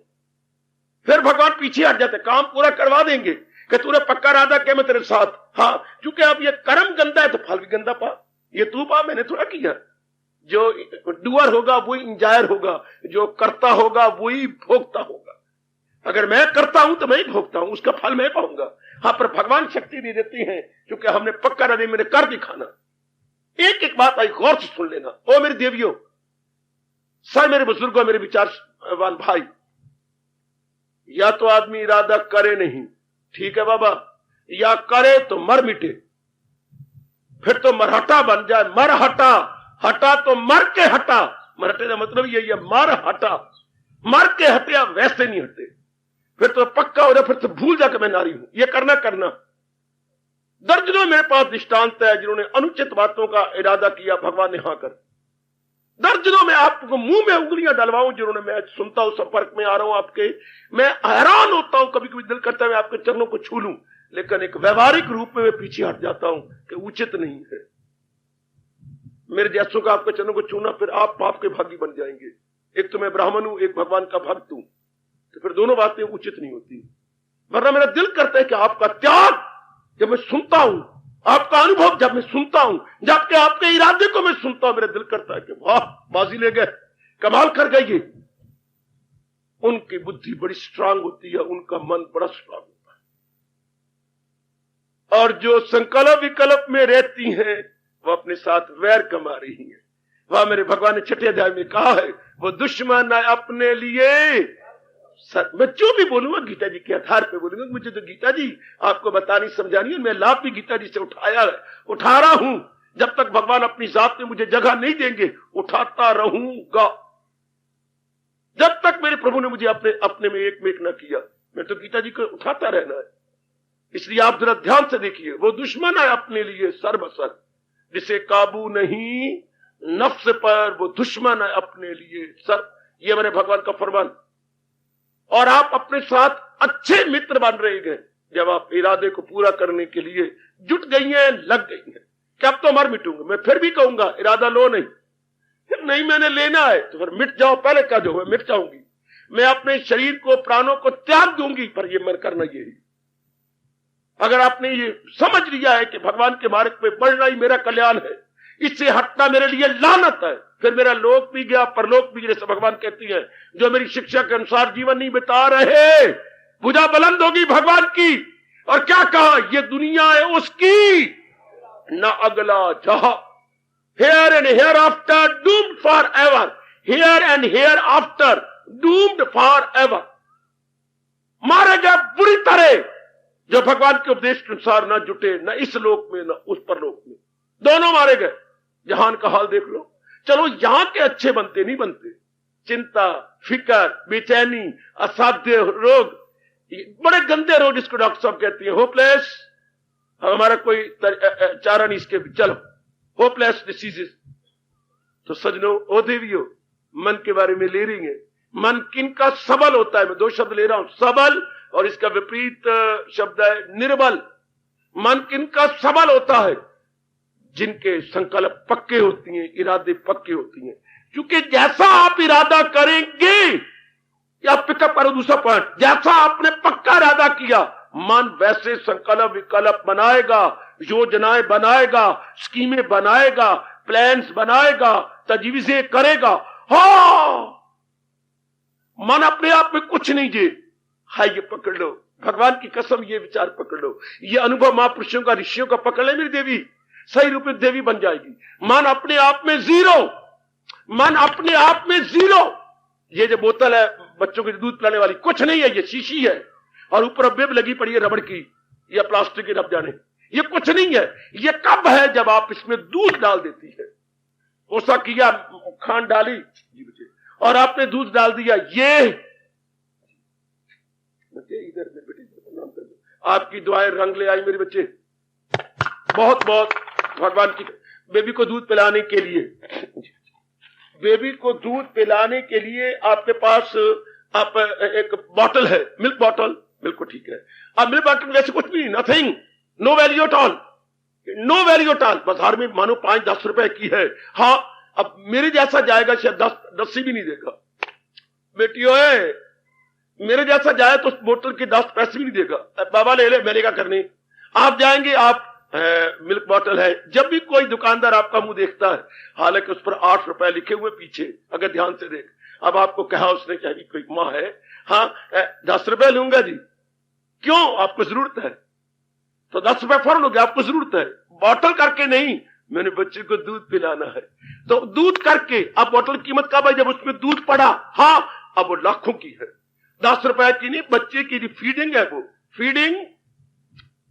C: फिर भगवान पीछे हट जाते, काम पूरा करवा देंगे कि तूने पक्का इरादा किया मैं तेरे साथ, हाँ, क्योंकि अब ये कर्म गंदा है तो फल भी गंदा पा, ये तू पा, मैंने थोड़ा किया। जो डूअर होगा वही इंजॉयर होगा, जो करता होगा वही भोगता होगा। अगर मैं करता हूं तो मैं ही भोगता हूं, उसका फल मैं पाऊंगा। हाँ, पर भगवान शक्ति दे देती है क्योंकि हमने पक्का इरादा मैंने कर दिखाना। एक एक बात आई गौर से सुन लेना। ओ मेरी देवियों, सर मेरे बुजुर्गों, मेरे विचारवान भाई, या तो आदमी इरादा करे नहीं, ठीक है बाबा, या करे तो मर मिटे, फिर तो मरहटा बन जाए। मर हटा, हटा तो मर के हटा, मरहटे का मतलब यही है, मर हटा, मर के हटिया वैसे नहीं हटे, फिर तो पक्का हो जाए, फिर तो भूल जाकर मैं नारी हूं। ये करना दर्जनों मेरे पास दृष्टांत है जिन्होंने अनुचित बातों का इरादा किया, भगवान ने हाँ कर। दर्जनों में आपको मुंह में उंगलियां डलवाऊं जिन्होंने, मैं सुनता हूं, संपर्क में आ रहा हूं आपके, मैं हैरान होता हूं, कभी कभी दिल करता है मैं आपके चरणों को छू लूं, लेकिन एक व्यवहारिक रूप में मैं पीछे हट जाता हूं कि उचित नहीं है मेरे जैसों का आपके चरणों को छूना, फिर आप पाप के भागी बन जाएंगे। एक तो मैं ब्राह्मण हूं, एक भगवान का भक्त हूं, तो फिर दोनों बातें उचित नहीं होती। वरना मेरा दिल करता है कि आपका त्याग जब मैं सुनता हूं, आपका अनुभव जब मैं सुनता हूं, जबकि आपके इरादे को मैं सुनता हूं, मेरा दिल करता है कि वाह, बाजी ले गए, कमाल कर गए ये। उनकी बुद्धि बड़ी स्ट्रांग होती है, उनका मन बड़ा स्ट्रांग होता है, और जो संकल्प विकल्प में रहती हैं वो अपने साथ वैर कमा रही है। वह मेरे भगवान ने छठे अध्याय में कहा है, वो दुश्मन है अपने लिए। मैं जो भी बोलूंगा गीता जी के आधार पे बोलूंगा, मुझे तो गीता जी आपको बतानी समझानी है, मैं लाभ भी गीता जी से उठा रहा हूं। जब तक भगवान अपनी जात में मुझे जगह नहीं देंगे, उठाता रहूंगा। जब तक मेरे प्रभु ने मुझे अपने में एक न किया, मैं तो गीता जी को उठाता रहना है। इसलिए आप जरा ध्यान से देखिए, वो दुश्मन है अपने लिए सर्वसर, जिसे काबू नहीं नफ्स पर, वो दुश्मन है अपने लिए सर। ये मेरे भगवान का फरमान। और आप अपने साथ अच्छे मित्र बन रहे हैं जब आप इरादे को पूरा करने के लिए जुट गई हैं, लग गई हैं कि अब तो मर मिटूंगा। मैं फिर भी कहूंगा इरादा लो नहीं, फिर नहीं मैंने लेना है तो फिर मिट जाओ, पहले कह दो मैं मिट जाऊंगी, मैं अपने शरीर को प्राणों को त्याग दूंगी, पर ये मन करना यही। अगर आपने ये समझ लिया है कि भगवान के मार्ग पे बढ़ना ही मेरा कल्याण है, इससे हटना मेरे लिए लानत है, फिर मेरा लोक भी गया परलोक भी, जैसे भगवान कहती है, जो मेरी शिक्षा के अनुसार जीवन नहीं बिता रहे, भुजा बुलंद होगी भगवान की। और क्या कहा, ये दुनिया है उसकी, न अगला जहां, here and hereafter doomed forever, here and hereafter doomed forever. मारे गए बुरी तरह जो भगवान के उपदेश के अनुसार न जुटे, न इस लोक में न उस परलोक में, दोनों मारे गए। जहान का हाल देख लो। चलो यहां के अच्छे बनते नहीं बनते, चिंता, फिकर, बेचैनी, असाध्य रोग, बड़े गंदे रोग जिसको डॉक्टर साहब कहती है होपलेस, हमारा कोई चारा नहीं इसके, चलो होपलेस डिसीजेस। तो सजनों, ओ देवियों, मन के बारे में ले रही है। मन किनका सबल होता है, मैं दो शब्द ले रहा हूं, सबल और इसका विपरीत शब्द है निर्बल। मन किनका सबल होता है, जिनके संकल्प पक्के होती हैं, इरादे पक्के होती हैं। क्योंकि जैसा आप इरादा करेंगे, या पिकअप करो दूसरा पॉइंट, जैसा आपने पक्का इरादा किया, मन वैसे संकल्प विकल्प बनाएगा, योजनाएं बनाएगा, स्कीमें बनाएगा, प्लान्स बनाएगा, तजवीजें करेगा। हाँ, मन अपने आप में कुछ नहीं जी, हाय ये पकड़ लो, भगवान की कसम ये विचार पकड़ लो, ये अनुभव महापुरुषों का, ऋषियों का पकड़ ले मेरी देवी, सही रूप में देवी बन जाएगी। मन अपने आप में जीरो, मन अपने आप में जीरो। ये जो बोतल है बच्चों को दूध पिलाने वाली, कुछ नहीं है, ये शीशी है और ऊपर अब लगी पड़ी है रबड़ की या प्लास्टिक की, रब जाने, ये कुछ नहीं है। ये कब है? जब आप इसमें दूध डाल देती है। कोसा किया, खांड डाली और आपने दूध डाल दिया, ये इधर में बेटे आपकी दुआएं रंग ले आई मेरे बच्चे। बहुत बहुत भगवान की बेबी को दूध पिलाने के लिए, बेबी को दूध पिलाने के लिए आपके पास आप एक बॉटल है, मिल्क बॉटल, बिल्कुल ठीक है। अब मिल्क बॉटल वैसे कुछ भी nothing, no value at all, no value at all. बाजार में मानो 5-10 रुपए की है। हाँ, अब मेरे जैसा जाएगा शायद 10 भी नहीं देगा बेटियों, मेरे जैसा जाए तो उस बोतल के 10 पैसे भी नहीं देगा। बाबा ले ले, मैंने क्या करने। आप जाएंगे, आप मिल्क बॉटल है, जब भी कोई दुकानदार आपका मुंह देखता है, हालांकि उस पर 8 रुपए लिखे हुए पीछे, अगर ध्यान से देख, अब आपको कहा उसने क्या कोई माँ है, हाँ 10 रुपए लूंगा जी, क्यों? आपको जरूरत है तो 10 रुपए फौरन हो गया, आपको जरूरत है, बॉटल करके नहीं, मैंने बच्चे को दूध पिलाना है तो दूध करके। अब बॉटल कीमत कब है? जब उसमें दूध पड़ा। हाँ, अब वो लाखों की है, 10 रुपए की नहीं, बच्चे की फीडिंग है वो, फीडिंग,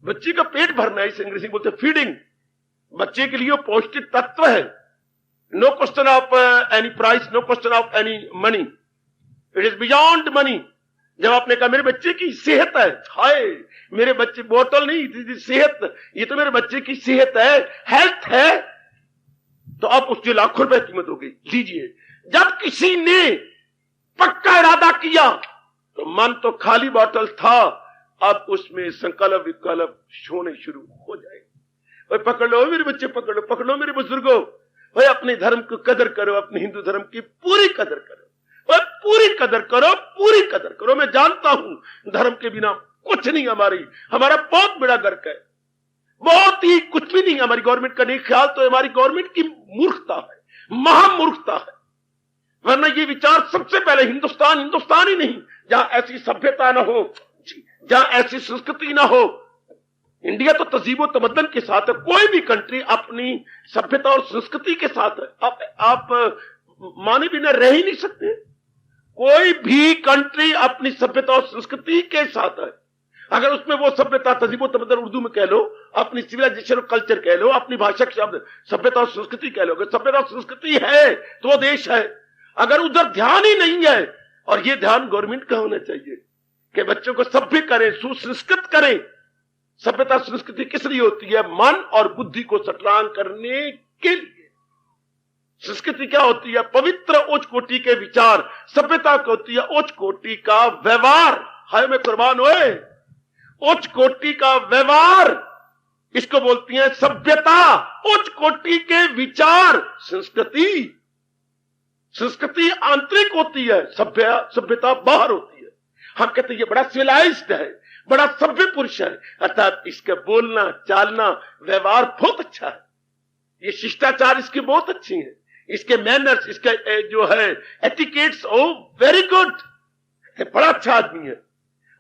C: बच्चे का पेट भरना है, इसे अंग्रेजी बोलते हैं फीडिंग। बच्चे के लिए वो पौष्टिक तत्व है। No question of any price, no question of any money, it is beyond money. जब आपने कहा मेरे बच्चे की सेहत है, हाय मेरे बच्चे, बोतल नहीं, सेहत, ये तो मेरे बच्चे की सेहत है, हेल्थ है, तो अब उसकी लाखों रुपए कीमत हो गई। लीजिए, जब किसी ने पक्का इरादा किया तो मन तो खाली बॉटल था, अब उसमें संकल्प विकल्प होने शुरू हो जाएगा। पकड़ लो मेरे बच्चे, पकड़ लो, पकड़ लो मेरे बुजुर्गों, भाई अपने धर्म की कदर करो, अपने हिंदू धर्म की पूरी कदर करो, और पूरी कदर करो, पूरी कदर करो। मैं जानता हूं धर्म के बिना कुछ नहीं, हमारा बहुत बड़ा गर्क है, बहुत ही कुछ भी नहीं। हमारी गवर्नमेंट का नहीं ख्याल तो हमारी गवर्नमेंट की मूर्खता है, महामूर्खता है। वरना ये विचार सबसे पहले हिंदुस्तान ही नहीं, जहां ऐसी सभ्यता ना हो, जहां ऐसी संस्कृति ना हो। इंडिया तो तहजीब तमद्दन के साथ है, कोई भी कंट्री अपनी सभ्यता और संस्कृति के साथ है। आप माने बिना रह ही नहीं सकते। कोई भी कंट्री अपनी सभ्यता और संस्कृति के साथ है। अगर उसमें वो सभ्यता, तहजीब तमद्दन उर्दू में कह लो, अपनी सिविलाइजेशन और कल्चर कह लो, अपनी भाषा के शब्द सभ्यता और संस्कृति कह लो, अगर सभ्यता और संस्कृति है तो वो देश है। अगर उधर ध्यान ही नहीं है, और ये ध्यान गवर्नमेंट का होना चाहिए कि बच्चों को सभ्य करें, सुसंस्कृत करें। सभ्यता संस्कृति किस लिए होती है? मन और बुद्धि को सटरांग करने के लिए। संस्कृति क्या होती है? पवित्र उच्च कोटि के विचार। सभ्यता क्या होती है? उच्च कोटि का व्यवहार। हाय मैं कुर्बान हुए, उच्च कोटि का व्यवहार, इसको बोलती है सभ्यता। उच्च कोटि के विचार। संस्कृति आंतरिक होती है, सभ्यता बाहर होती है। हम कहते हैं ये बड़ा सिविलाइज्ड है, बड़ा सभ्य पुरुष है, अर्थात इसका बोलना चालना व्यवहार बहुत अच्छा है, ये शिष्टाचार इसके बहुत अच्छी हैं, इसके मैनर्स, इसका जो है एटिकेट्स, ओ वेरी गुड, बड़ा अच्छा आदमी है।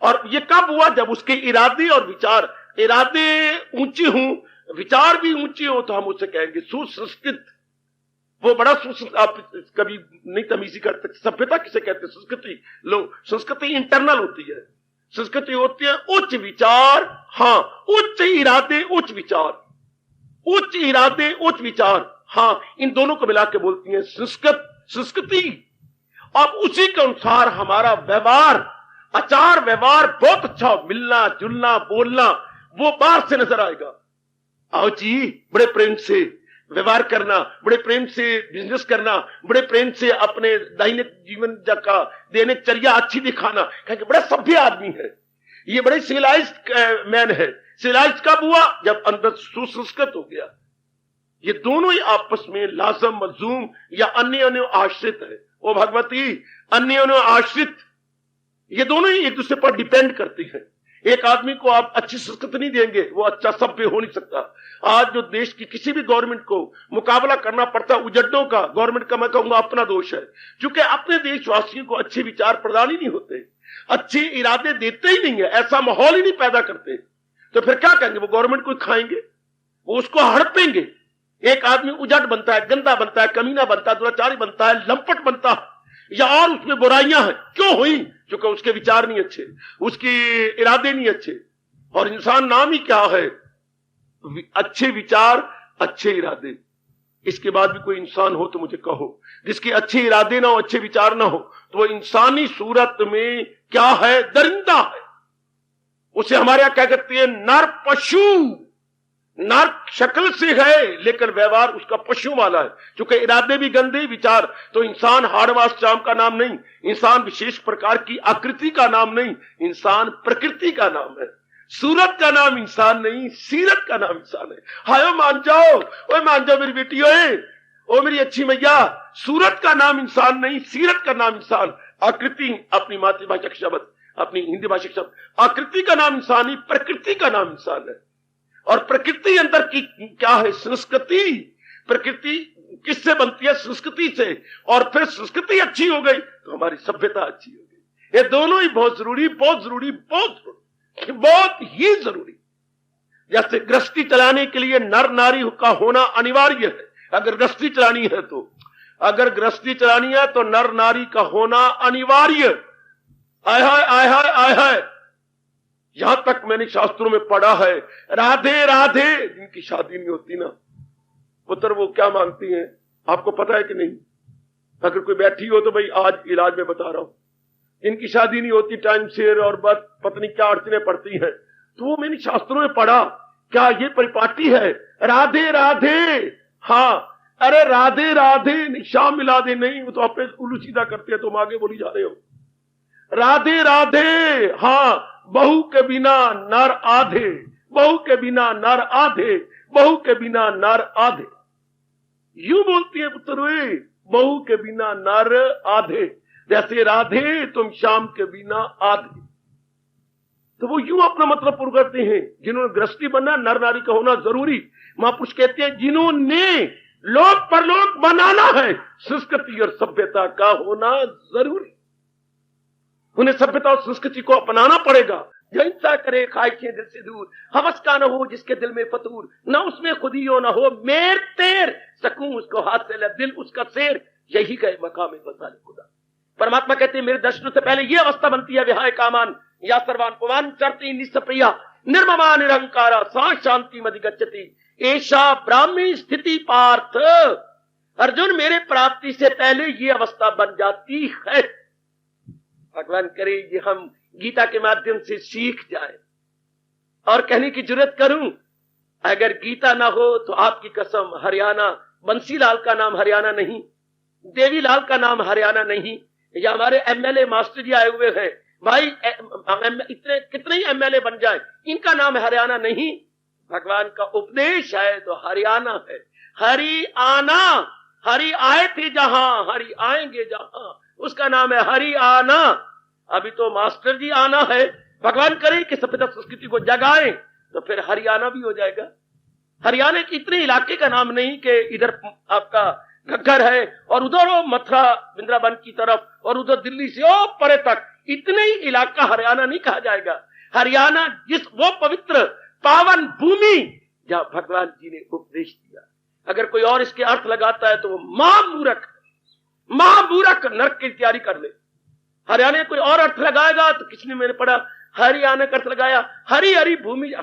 C: और ये कब हुआ? जब उसके इरादे और विचार, इरादे ऊंचे हों, विचार भी ऊंचे हो, तो हम उसे कहेंगे सुसंस्कृत। वो बड़ा आप कभी नहीं तमीजी करते। सभ्यता किसे कहते हैं? संस्कृति। लो, संस्कृति इंटरनल होती है, संस्कृति होती है उच्च विचार। हाँ, उच्च इरादे उच्च विचार, उच्च इरादे उच्च विचार, हाँ, इन दोनों को मिला के बोलती है संस्कृति। और उसी के अनुसार हमारा व्यवहार, आचार व्यवहार बहुत अच्छा, मिलना जुलना बोलना, वो बाहर से नजर आएगा। आओ जी, बड़े प्रेम से व्यवहार करना, बड़े प्रेम से बिजनेस करना, बड़े प्रेम से अपने दैनिक जीवन का दिनचर्या अच्छी दिखाना, क्योंकि बड़ा सभ्य आदमी है, ये बड़े सिविलाइज्ड मैन है। सिविलाइज्ड कब हुआ? जब अंदर सुसंस्कृत हो गया। ये दोनों ही आपस में लाजम मलजूम या अन्य आश्रित है। ओ भगवती, अन्य आश्रित, ये दोनों ही एक दूसरे पर डिपेंड करती है। एक आदमी को आप अच्छी संस्कृति नहीं देंगे, वो अच्छा सभ्य हो नहीं सकता। आज जो देश की किसी भी गवर्नमेंट को मुकाबला करना पड़ता है उजड्डों का, गवर्नमेंट का मैं कहूंगा अपना दोष है, क्योंकि अपने देशवासियों को अच्छे विचार प्रदान ही नहीं होते। अच्छे इरादे देते ही नहीं है, ऐसा माहौल ही नहीं पैदा करते, तो फिर क्या करेंगे? वो गवर्नमेंट को खाएंगे, वो उसको हड़पेंगे। एक आदमी उजट बनता है, गंदा बनता है, कमीना बनता है, दुराचारी बनता है, लंपट बनता है, या और उसमें बुराइयां हैं, क्यों हुई? क्योंकि उसके विचार नहीं अच्छे, उसके इरादे नहीं अच्छे। और इंसान नाम ही क्या है? अच्छे विचार, अच्छे इरादे। इसके बाद भी कोई इंसान हो तो मुझे कहो, जिसके अच्छे इरादे ना हो, अच्छे विचार ना हो, तो वो इंसानी सूरत में क्या है? दरिंदा है। उसे हमारे यहां क्या कहते हैं? नर पशु। नर शक्ल से है लेकिन व्यवहार उसका पशु वाला है, क्योंकि इरादे भी गंदे, विचार। तो इंसान हाड़वास चाम का नाम नहीं, इंसान विशेष प्रकार की आकृति का नाम नहीं, इंसान प्रकृति का नाम है। सूरत का नाम इंसान नहीं, सीरत का नाम इंसान है। हाय मान जाओ, ओए मान जाओ मेरी बेटी, ओ मेरी अच्छी मैया, सूरत का नाम इंसान नहीं, सीरत का नाम इंसान। आकृति अपनी मातृभाषा का शब्द, अपनी हिंदी भाषा का शब्द। आकृति का नाम इंसान नहीं, प्रकृति का नाम इंसान है। और प्रकृति अंदर की क्या है? संस्कृति। प्रकृति किससे बनती है? संस्कृति से। और फिर संस्कृति अच्छी हो गई तो हमारी सभ्यता अच्छी हो गई। ये दोनों ही बहुत जरूरी, बहुत जरूरी, बहुत जरूरी, बहुत ही जरूरी। जैसे गृहस्थी चलाने के लिए नर नारी का होना अनिवार्य है। अगर गृहस्थी चलानी है तो, अगर गृहस्थी चलानी है तो नर नारी का होना अनिवार्य। आय हाय, आय हाय, आय हाय। यहां तक मैंने शास्त्रों में पढ़ा है, राधे राधे जिनकी शादी नहीं होती ना, पुत्र वो क्या मांगती हैं आपको पता है कि नहीं? अगर कोई बैठी हो तो भाई आज इलाज में बता रहा हूं, जिनकी शादी नहीं होती टाइम से और बात पत्नी क्या अड़चने पड़ती है, तो वो मैंने शास्त्रों में पढ़ा। क्या ये परिपाटी है? राधे राधे। हाँ, अरे राधे राधे, शाम मिला दे नहीं, वो तो आप उल्लू सीधा करते हैं, तुम आगे बोली जा रहे हो। राधे राधे। हाँ, बहू के बिना नर आधे, बहू के बिना नर आधे, बहू के बिना नर आधे। यूं बोलती है पुत्र, बहू के बिना नर आधे, जैसे राधे तुम शाम के बिना आधे। तो वो यूं अपना मतलब पूरा करते हैं। जिन्होंने गृहस्थी बनना, नर नारी का होना जरूरी। महापुरुष कहते हैं जिन्होंने लोक परलोक बनाना है, संस्कृति और सभ्यता का होना जरूरी। उन्हें सभ्यता और संस्कृति को अपनाना पड़ेगा। जो हिंसा करे ख्वाहिशें दिल से दूर, हवस का न हो जिसके दिल में फतूर, न उसमें खुदी हो न हो मेर तेर, सकूं उसको हाथ से ले दिल उसका शेर, यही गए मकाम वसाले खुदा। परमात्मा कहते हैं मेरे दर्शनों से पहले ये अवस्था बनती है, विहाय कामान या सर्वान पवान चरती निस्प्रिया निर्ममा निरंकारा सा शांति मधिगच्छति, ऐसा ब्राह्मी स्थिति पार्थ। अर्जुन, मेरे प्राप्ति से पहले ये अवस्था बन जाती है। भगवान करे ये हम गीता के माध्यम से सीख जाए। और कहने की जरूरत करूं, अगर गीता ना हो तो आपकी कसम, हरियाणा बंसीलाल का नाम हरियाणा नहीं, देवीलाल का नाम हरियाणा नहीं, या हमारे एमएलए मास्टर जी आए हुए हैं भाई, इतने कितने ही एमएलए बन जाए, इनका नाम हरियाणा नहीं। भगवान का उपदेश है तो हरियाणा है। हरि आना, हरि आए थे जहां, हरि आएंगे जहां, उसका नाम है हरि आना। अभी तो मास्टर जी आना है। भगवान करे कि सभ्यता संस्कृति को जगाएं तो फिर हरियाणा भी हो जाएगा। हरियाणा के इतने इलाके का नाम नहीं कि इधर आपका घग्गर है और उधर वो मथुरा वृंदावन की तरफ और उधर दिल्ली से ओ परे तक, इतने ही इलाका हरियाणा नहीं कहा जाएगा। हरियाणा जिस वो पवित्र पावन भूमि जहां भगवान जी ने उपदेश दिया। अगर कोई और इसके अर्थ लगाता है तो वो महामूर्ख, महामूर्ख, नरक की तैयारी कर ले। हरियाणा कोई और अर्थ लगाएगा तो किसने, मैंने पढ़ा हरियाणा का अर्थ लगाया हरी हरी भूमि,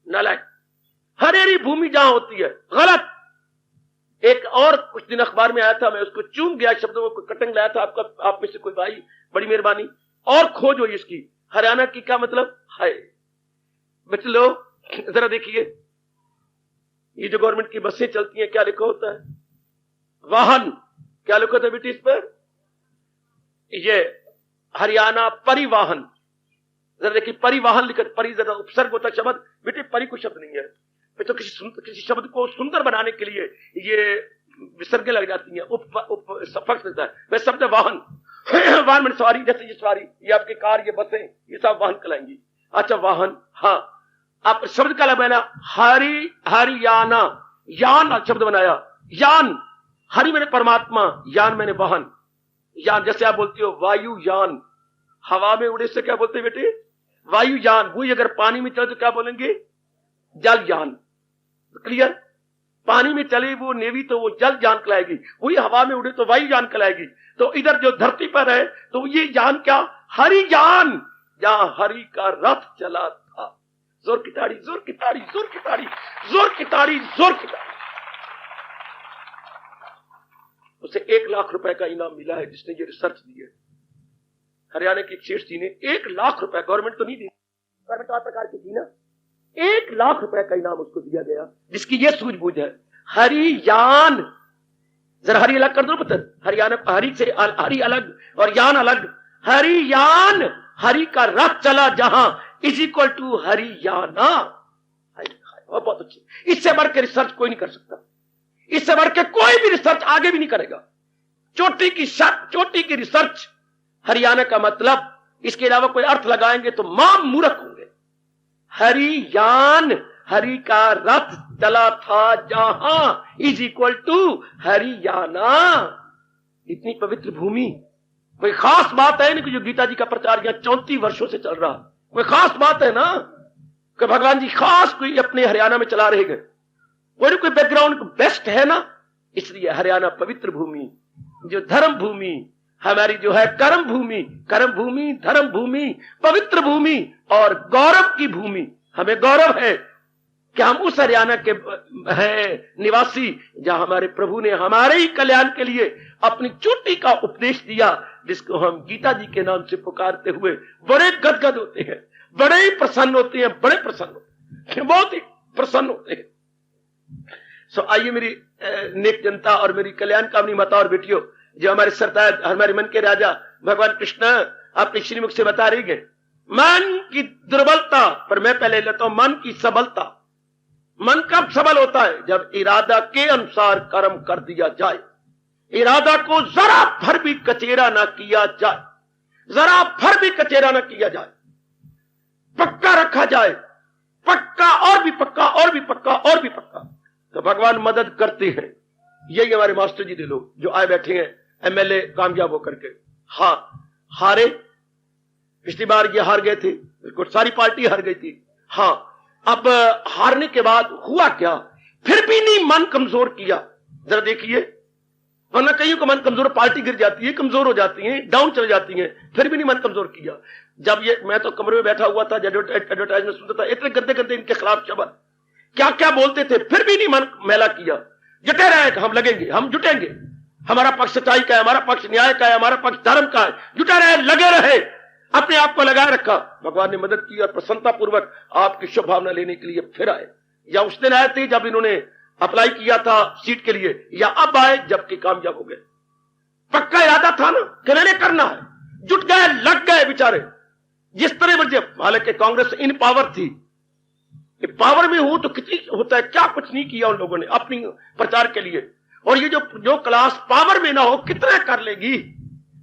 C: नालायक, हरी हरी भूमि जहां होती है, गलत। एक और कुछ दिन अखबार में आया था, मैं उसको चूम गया, शब्दों में कोई कटिंग लाया था, आपका आप में से कोई भाई, बड़ी मेहरबानी और खोज हो इसकी। हरियाणा की क्या मतलब है? बच्चे लोग जरा देखिए, ये जो गवर्नमेंट की बसें चलती हैं क्या लिखा होता है? वाहन। क्या लिखा होता है बेटी इस पर? ये हरियाणा परिवहन। जरा देखिए, परिवहन लिखा, परि जरा उपसर्ग होता शब्द, बेटे परि को शब्द नहीं है। तो किसी शब्द को सुंदर बनाने के लिए ये विसर्गें लग जाती हैं, उप सफक्स लगता है। वह शब्द वाहन, वाहन में सवारी, जैसे ये सवारी, ये आपकी कार, ये बसें, ये सब वाहन कहलाएंगी। अच्छा वाहन, हाँ, आप शब्द का बनाया हरियाणा, यान शब्द बनाया, यान, हरि मैंने परमात्मा, यान मैंने वाहन। यान जैसे आप बोलते हो वायु यान, हवा में उड़े से क्या बोलते हैं बेटे? वायुयान। वही अगर पानी में चले तो क्या बोलेंगे? जलयान। क्लियर? पानी में चले वो नेवी तो वो जलयान कहलाएगी, वही हवा में उड़े तो वायुयान कहलाएगी। तो इधर जो धरती पर है तो ये यान क्या? हरियान, जहां हरि का रथ चला था। जोर की ताड़ी, जोर की ताड़ी, जोर की ताड़ी, जोर की ताड़ी, जोर की ताड़ी। उसे 1 लाख रुपए का इनाम मिला है जिसने ये रिसर्च दी है। हरियाणा की एक सेठ जी ने 1 लाख रुपए, गवर्नमेंट तो नहीं दी, गवर्नमेंट और प्रकार की थी ना, 1 लाख रुपए का इनाम उसको दिया गया जिसकी ये सूझबूझ है। हरियान, जरा हरी अलग कर दो पुत्र। हरियाणा, हरी से हरी अलग और यान अलग। हरियान, हरि का रथ चला जहां, इज इक्वल टू हरियाणा। बहुत अच्छी। इससे बढ़ के रिसर्च कोई नहीं कर सकता, इससे बढ़ के कोई भी रिसर्च आगे भी नहीं करेगा। चोटी की रिसर्च हरियाणा का मतलब, इसके अलावा कोई अर्थ लगाएंगे तो मां मूर्ख होंगे। हरियान, हरि का रथ चला था जहां, इज इक्वल टू हरियाणा। इतनी पवित्र भूमि, कोई खास बात है ना कि जो गीता जी का प्रचार यहां 34 वर्षों से चल रहा, कोई खास बात है ना कि भगवान जी खास कोई अपने हरियाणा में चला रहे गए, कोई बैकग्राउंड बेस्ट है ना। इसलिए हरियाणा पवित्र भूमि, जो धर्म भूमि हमारी जो है, कर्म भूमि, धर्म भूमि, पवित्र भूमि और गौरव की भूमि। हमें गौरव है कि हम उस हरियाणा के हैं निवासी जहां हमारे प्रभु ने हमारे ही कल्याण के लिए अपनी चोटी का उपदेश दिया, जिसको हम गीता जी के नाम से पुकारते हुए बड़े गदगद होते हैं, बड़े ही प्रसन्न होते हैं, बड़े प्रसन्न होते हैं, बहुत ही प्रसन्न होते हैं। सो आइए मेरी नेक जनता और मेरी कल्याण कामनी माता और बेटियों, जो हमारे सरताज, हमारे मन के राजा भगवान कृष्ण अपने श्रीमुख से बता रही गए मन की दुर्बलता, पर मैं पहले लेता हूं मन की सबलता। मन कब सबल होता है? जब इरादा के अनुसार कर्म कर दिया जाए, इरादा को जरा भर भी कचेरा ना किया जाए, जरा भर भी कचेरा ना किया जाए, पक्का रखा जाए, पक्का और भी पक्का और भी पक्का और भी पक्का, तो भगवान मदद करते हैं। यही हमारे मास्टर जी दे लोग जो आए बैठे हैं, एमएलए कामयाब होकर के। हाँ, हारे, पिछली बार ये हार गए थे, कुछ सारी पार्टी हार गई थी। हाँ, अब हारने के बाद हुआ क्या? फिर भी नहीं मन कमजोर किया। जरा देखिए, वरना कईयों का मन कमजोर, पार्टी गिर जाती है, कमजोर हो जाती है, डाउन चले जाती है, फिर भी नहीं मन कमजोर किया। जब ये, मैं तो कमरे में बैठा हुआ था, एडवर्टाइजमेंट सुनता था, इतने गंदे गंदे इनके खिलाफ शब्द क्या क्या बोलते थे, फिर भी नहीं मन मैला किया। जुटे रहे, हम लगेंगे, हम जुटेंगे, हमारा पक्ष सच्चाई का है, हमारा पक्ष न्याय का है, हमारा पक्ष धर्म का है, जुटे रहे, लगे रहे, अपने आप को लगाए रखा। भगवान ने मदद की और प्रसन्नता पूर्वक आपकी शुभ भावना लेने के लिए फिर आए। या उस दिन आए थे जब इन्होंने अप्लाई किया था सीट के लिए, या अब आए जबकि कामयाब हो गए। पक्का इरादा था ना कि मैंने करना है, जुट गए, लग गए बेचारे। जिस तरह मर्जी, हालांकि कांग्रेस इन पावर थी, पावर में हो तो कितनी होता है, क्या कुछ नहीं किया उन लोगों ने अपनी प्रचार के लिए। और ये जो क्लास पावर में ना हो कितना कर लेगी।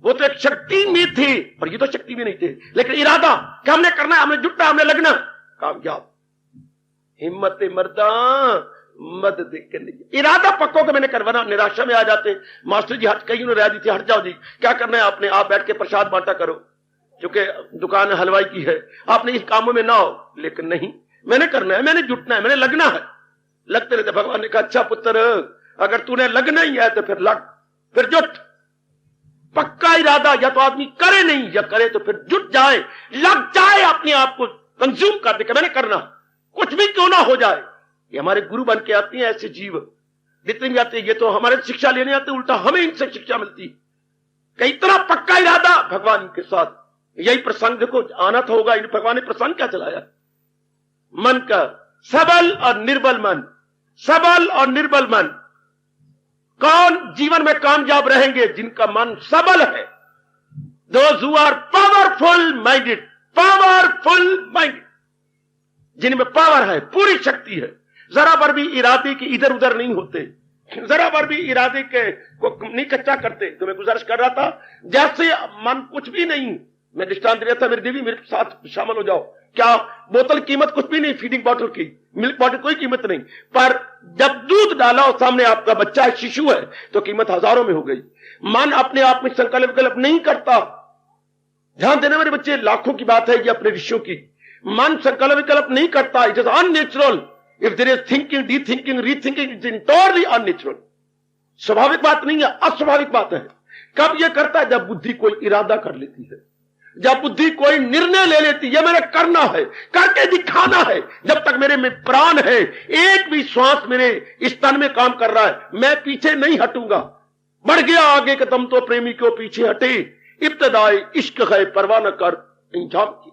C: वो तो एक शक्ति में थे और ये तो शक्ति में नहीं थे, लेकिन इरादा कि हमने करना है, हमने जुटना, हमने लगना, कामयाब। हिम्मत मर्दा मदद के इरादा पक्कों का मैंने करवाना, निराशा में आ जाते। मास्टर जी हट, कहीं उन्होंने दी थी, हट जाओ जी, क्या करना है आपने, आप बैठ के प्रसाद बांटा करो, क्योंकि दुकान हलवाई की है, आपने इस कामों में ना हो। लेकिन नहीं, मैंने करना है, मैंने जुटना है, मैंने लगना है। लगते रहते। भगवान ने कहा, अच्छा पुत्र, अगर तूने लगना ही है तो फिर लग, फिर जुट। पक्का इरादा, या तो आदमी करे नहीं, या करे तो फिर जुट जाए, लग जाए, अपने आप को कंज्यूम कर दे, मैंने करना, कुछ भी क्यों ना हो जाए। ये हमारे गुरु बन के आते हैं ऐसे जीव, जितने भी आते हैं, ये तो हमारे शिक्षा लेने आते, उल्टा हमें इनसे शिक्षा मिलती कि इतना पक्का इरादा भगवान के साथ। यही प्रसंग को आना था होगा, भगवान ने प्रसंग क्या चलाया? मन का सबल और निर्बल मन, सबल और निर्बल मन। कौन जीवन में कामयाब रहेंगे? जिनका मन सबल है। Those who are powerful minded, powerful minded, जिनमें पावर है, पूरी शक्ति है, जरा भर भी इरादे के इधर उधर नहीं होते, जरा भर भी इरादे के को नहीं कच्चा करते। तो मैं गुजारिश कर रहा था, जैसे मन कुछ भी नहीं, मैं दृष्टांत दिया था, मेरी देवी मेरे साथ शामिल हो जाओ। क्या बोतल कीमत कुछ भी नहीं, फीडिंग बॉटल की, मिल्क बॉटल कोई कीमत नहीं, पर जब दूध डाला और सामने आपका बच्चा है, शिशु है, तो कीमत हजारों में हो गई। मन अपने आप में संकल्प विकल्प नहीं करता, ध्यान देना मेरे बच्चे, लाखों की बात है ये अपने ऋषियों की। मन संकल्प विकल्प नहीं करता, it is unnatural. If there is thinking, de thinking, rethinking, it is entirely unnatural. स्वाभाविक बात नहीं है, अस्वाभाविक बात है। कब यह करता है? जब बुद्धि कोई इरादा कर लेती है, जब बुद्धि कोई निर्णय ले लेती है, मेरे करना है, करके दिखाना है। जब तक मेरे में प्राण है, एक भी श्वास मेरे इस तन में काम कर रहा है, मैं पीछे नहीं हटूंगा। बढ़ गया आगे कदम तो प्रेमी को पीछे हटे, इब्तदाई इश्क है परवाह न कर इंजाम की।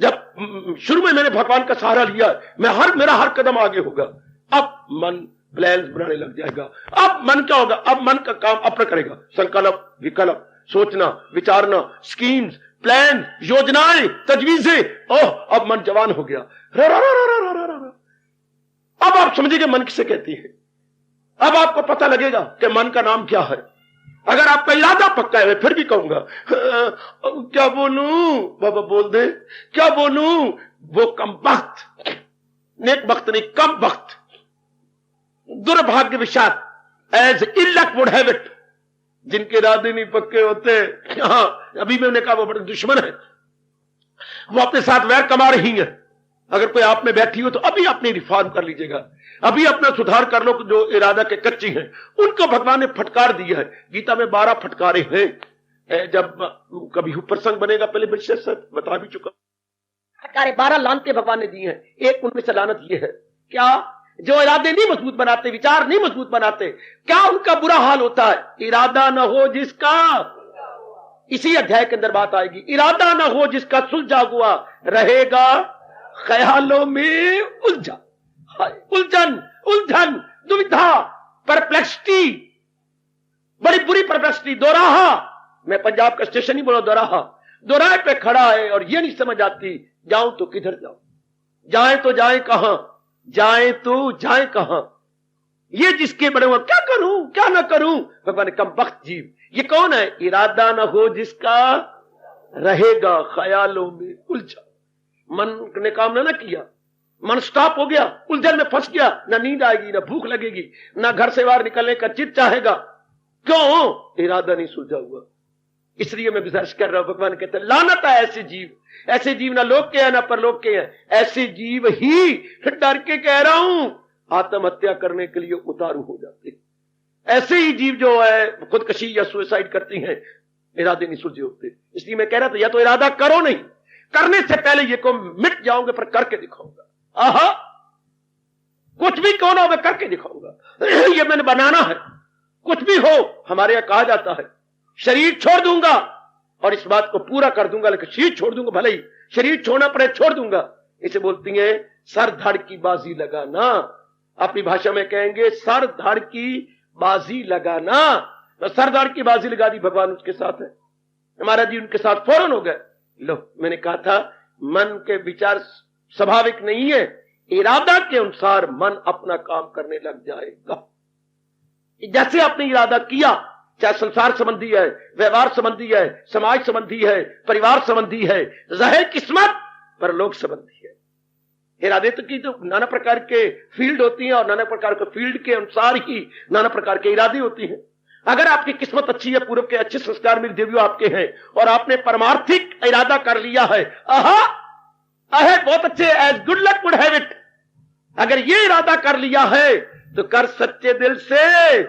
C: जब शुरू में मैंने भगवान का सहारा लिया, मेरा हर कदम आगे होगा। अब मन प्लान्स बनाने लग जाएगा। अब मन क्या होगा? अब मन का काम अपना करेगा, संकल्प विकल्प, सोचना विचारना, स्कीम्स, प्लान, योजनाएं, तजवीजें। ओह, अब मन जवान हो गया। रा रा रा रा रा रा रा। अब आप समझिए मन किसे कहती है। अब आपको पता लगेगा कि मन का नाम क्या है। अगर आपका इरादा पक्का है, मैं फिर भी कहूंगा, क्या बोलूं बाबा, बोल दे, क्या बोलूं? वो कम वक्त, नेक वक्त नहीं, कम वक्त, दुर्भाग्यवशात, as ill luck would have it, जिनके इरादे नहीं पक्के होते, हाँ, अभी मैंने कहा वो बड़े दुश्मन है, वो अपने साथ वैर कमा रही है। अगर कोई आप में बैठी हो तो अभी अपनी रिफॉर्म कर लीजिएगा, अभी अपना सुधार कर लो। जो इरादा के कच्ची हैं उनको भगवान ने फटकार दिया है। गीता में 12 फटकारे हैं। जब कभी प्रसंग बनेगा, पहले विशेष बता भी चुका, फटकारे 12 लानते भगवान ने दिए हैं। एक उनमें से लानत यह है, क्या? जो इरादे नहीं मजबूत बनाते, विचार नहीं मजबूत बनाते, क्या उनका बुरा हाल होता है? इरादा न हो जिसका, इसी अध्याय के अंदर बात आएगी, इरादा न हो जिसका सुलझा हुआ रहेगा ख्यालों में उलझा। उलझन, उलझन, दुविधा, परप्लेक्सिटी, बड़ी बुरी परप्लेक्सिटी। दोराहा, मैं पंजाब का स्टेशन ही बोला, दोराहा, दोराहे पे खड़ा है और ये नहीं समझ आती, जाऊं तो किधर जाऊं, जाए तो जाए कहां, जाए तो जाए कहां। ये जिसके बड़े हुआ, क्या करूं क्या ना करूं। भगवान कम वक्त जीव, ये कौन है? इरादा न हो जिसका रहेगा ख्यालों में उलझा। मन ने काम ना किया, मन स्टॉप हो गया, उलझन में फंस गया, ना नींद आएगी, ना भूख लगेगी, ना घर से बाहर निकलने का चित चाहेगा। क्यों? इरादा नहीं सुलझा हुआ। इसलिए मैं गुजारिश कर रहा हूं, भगवान कहते हैं लानत है ऐसे जीव, ऐसे जीव ना लोक के हैं ना परलोक के हैं, ऐसे जीव ही, डर के कह रहा हूं, आत्महत्या करने के लिए उतारू हो जाते हैं। ऐसे ही जीव जो है खुदकशी या सुसाइड करती हैं, इरादे नहीं सुलझे होते। इसलिए मैं कह रहा था, या तो इरादा करो नहीं, करने से पहले ये को मिट जाओगे पर करके दिखाऊंगा। आहा, कुछ भी कौन हो मैं करके दिखाऊंगा। ये मैंने बनाना है, कुछ भी हो। हमारे यहां कहा जाता है, शरीर छोड़ दूंगा और इस बात को पूरा कर दूंगा, लेकिन शरीर छोड़ दूंगा, भले ही शरीर छोड़ना पड़े छोड़ दूंगा। इसे बोलती है सर धड़ की बाजी लगाना। अपनी भाषा में कहेंगे सर धड़ की बाजी लगाना। तो सर धड़ की बाजी लगा दी, भगवान उसके साथ है, हमारा जी उनके साथ फौरन हो गए। लो, मैंने कहा था मन के विचार स्वाभाविक नहीं है, इरादा के अनुसार मन अपना काम करने लग जाएगा। जैसे आपने इरादा किया, चाहे संसार संबंधी है, व्यवहार संबंधी है, समाज संबंधी है, परिवार संबंधी है, जाहिर किस्मत पर लोक संबंधी है। इरादे तो की तो नाना प्रकार के फील्ड होती हैं और नाना प्रकार के फील्ड के अनुसार ही नाना प्रकार के इरादे होती हैं। अगर आपकी किस्मत अच्छी है, पूर्व के अच्छे संस्कार में देवियों आपके हैं और आपने परमार्थिक इरादा कर लिया है, आहा अहे बहुत अच्छे, as good luck would have it. अगर ये इरादा कर लिया है तो कर सच्चे दिल से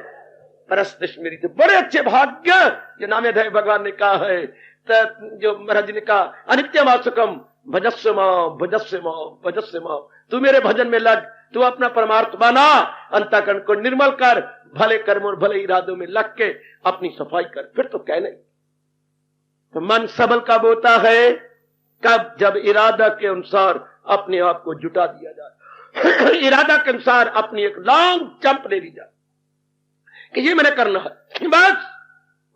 C: परस्तिश मेरी, तो बड़े अच्छे भाग्य। जो नाम अध्याय भगवान ने कहा है, जो महाराज जी ने कहा, अनित्य मासुकम भजस्व मां भजस्व मां भजस्व मां, तू मेरे भजन में लग, तू अपना परमार्थ बना, अंतःकरण को निर्मल कर, भले कर्मों और भले इरादों में लग के अपनी सफाई कर। फिर तो कहना ही, तो मन सबल कब होता है? कब? जब इरादा के अनुसार अपने आप को जुटा दिया जाए, इरादा के अनुसार अपनी एक लॉन्ग जंप ले ली जाए कि ये मैंने करना है बस।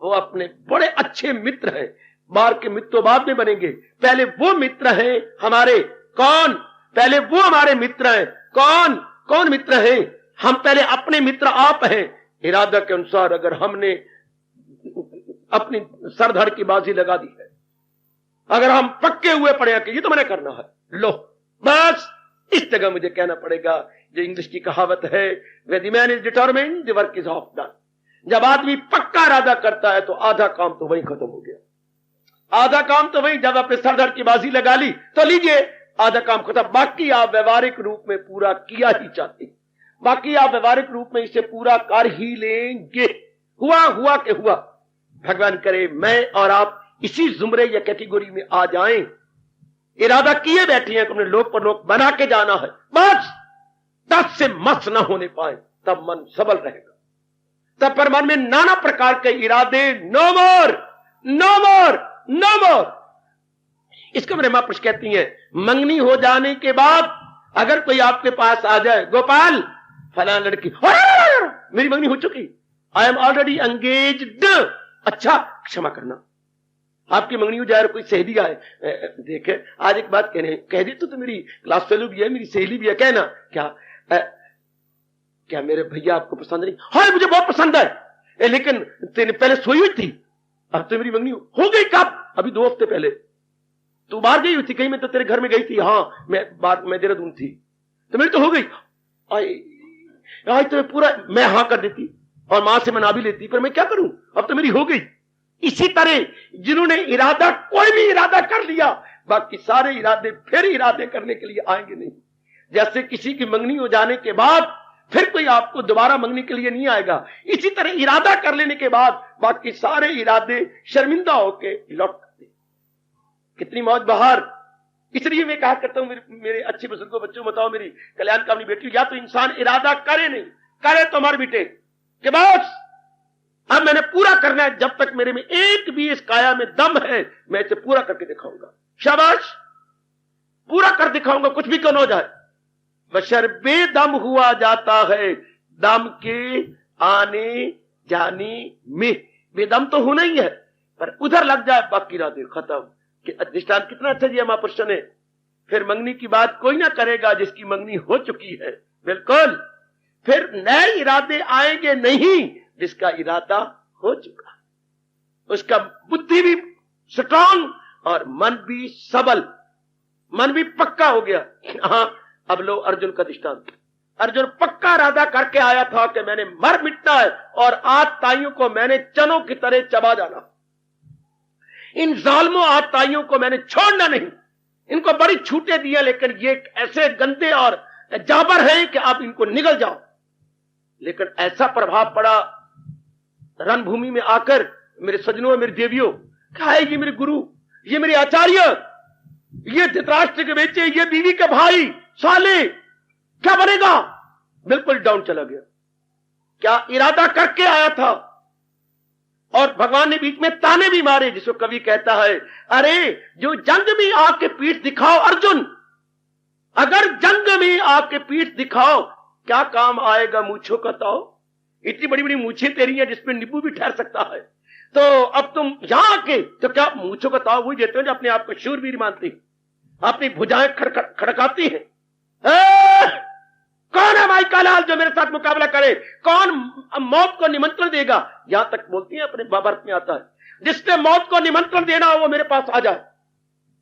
C: वो अपने बड़े अच्छे मित्र हैं, बाहर के मित्र बाद में बनेंगे, पहले वो मित्र हैं हमारे। कौन? पहले वो हमारे मित्र हैं। कौन? कौन मित्र हैं? हम पहले अपने मित्र आप हैं। इरादा के अनुसार अगर हमने अपनी सरधड़ की बाजी लगा दी है, अगर हम पक्के हुए पड़े हैं कि ये तो मैंने करना है, लो बस इस जगह मुझे कहना पड़ेगा, जो इंग्लिश की कहावत है, when the man is determined the work is half done. जब आदमी पक्का इरादा करता है तो आधा काम तो वहीं खत्म हो गया, आधा काम तो वही, जब अपने सरदार की बाजी लगा ली तो लीजिए आधा काम खत्म। बाकी आप व्यवहारिक रूप में पूरा किया ही चाहते, बाकी आप व्यवहारिक रूप में इसे पूरा कर ही लेंगे। हुआ के हुआ। भगवान करे मैं और आप इसी जुमरे या कैटेगरी में आ जाएं। इरादा किए बैठे हैं कि हमने लोक पर लोक बना के जाना है, बस तब से मस ना होने पाए, तब मन सबल रहेगा। तब पर मन में नाना प्रकार के इरादे, no more no more no more. इसको मेरे महापुरुष कहती हैं, मंगनी हो जाने के बाद अगर कोई आपके पास आ जाए, गोपाल फलां लड़की, मेरी मंगनी हो चुकी, आई एम ऑलरेडी एंगेज्ड, अच्छा क्षमा करना, आपकी मंगनी हो जाए। कोई सहेली आए, देखे आज एक बात कह दी तो मेरी क्लास फेलो भी है, मेरी सहेली भी है, कहना क्या मेरे भैया आपको पसंद नहीं? हाँ मुझे बहुत पसंद है, लेकिन तेने पहले सोई हुई थी, अब तो मेरी मंगनी हो गई। कब? अभी 2 हफ्ते पहले। तू बाहर गई हुई थी कहीं? मैं तो तेरे घर में गई थी। हाँ मैं देहरादून थी, तो मेरी तो हो गई। आज तो पूरा मैं हाँ कर देती और मां से मना भी लेती, पर मैं क्या करूं, अब तो मेरी हो गई। इसी तरह जिन्होंने इरादा, कोई भी इरादा कर लिया, बाकी सारे इरादे फिर इरादे करने के लिए आएंगे नहीं। जैसे किसी की मंगनी हो जाने के बाद फिर कोई आपको दोबारा मंगने के लिए नहीं आएगा, इसी तरह इरादा कर लेने के बाद बाकी सारे इरादे शर्मिंदा होके लौट करते। कितनी मौज बहार। इसलिए मैं कहा करता हूं मेरे अच्छे बुजुर्गों, बच्चों, बताओ मेरी कल्याण कामनी बेटी, या तो इंसान इरादा करे, नहीं करे तो मर मिटे कि बस अब मैंने पूरा करना है, जब तक मेरे में एक भी इस काया में दम है मैं इसे पूरा करके दिखाऊंगा। शाबाश, पूरा कर दिखाऊंगा, कुछ भी क्यों न हो जाए। बशर बेदम हुआ जाता है दम के आने जाने में। बेदम तो होना ही है, पर उधर लग जाए बाकी इरादे खत्म। दृष्टांत कितना अच्छा दिया महापुरुषों ने। फिर मंगनी की बात कोई ना करेगा जिसकी मंगनी हो चुकी है, बिल्कुल। फिर नए इरादे आएंगे नहीं जिसका इरादा हो चुका, उसका बुद्धि भी स्ट्रांग और मन भी सबल, मन भी पक्का हो गया। हाँ, अब लो अर्जुन का दृष्टांत। अर्जुन पक्का इरादा करके आया था कि मैंने मर मिटना है और आतताइयों को मैंने चनों की तरह चबा जाना, इन जालिमों आतताइयों को मैंने छोड़ना नहीं। इनको बड़ी छूटें दी है, लेकिन ये ऐसे गंदे और जाबर हैं कि आप इनको निगल जाओ। लेकिन ऐसा प्रभाव पड़ा रणभूमि में आकर, मेरे सजनों, मेरे देवियों, क्या है ये मेरे गुरु, ये मेरे आचार्य, ये धृतराष्ट्र के बेटे, ये बीवी के भाई, साले, क्या बनेगा? बिल्कुल डाउन चला गया। क्या इरादा करके आया था। और भगवान ने बीच में ताने भी मारे, जिसको कवि कहता है, अरे जो जंग में आके पीठ दिखाओ अर्जुन, अगर जंग में आके पीठ दिखाओ क्या काम आएगा मूंछों का ताओ। इतनी बड़ी बड़ी मूछें तेरी हैं जिसपे नींबू भी ठहर सकता है, तो अब तुम यहां आके तो क्या मूंछों का ताव वही देते हो जो अपने आप को शूरवीर मानती, अपनी भुजाएं खड़काती है। कौन है माई का लाल जो मेरे साथ मुकाबला करे? कौन मौत को निमंत्रण देगा? यहां तक बोलती है, अपने बाबर्त में आता है, जिसने मौत को निमंत्रण देना हो वो मेरे पास आ जाए।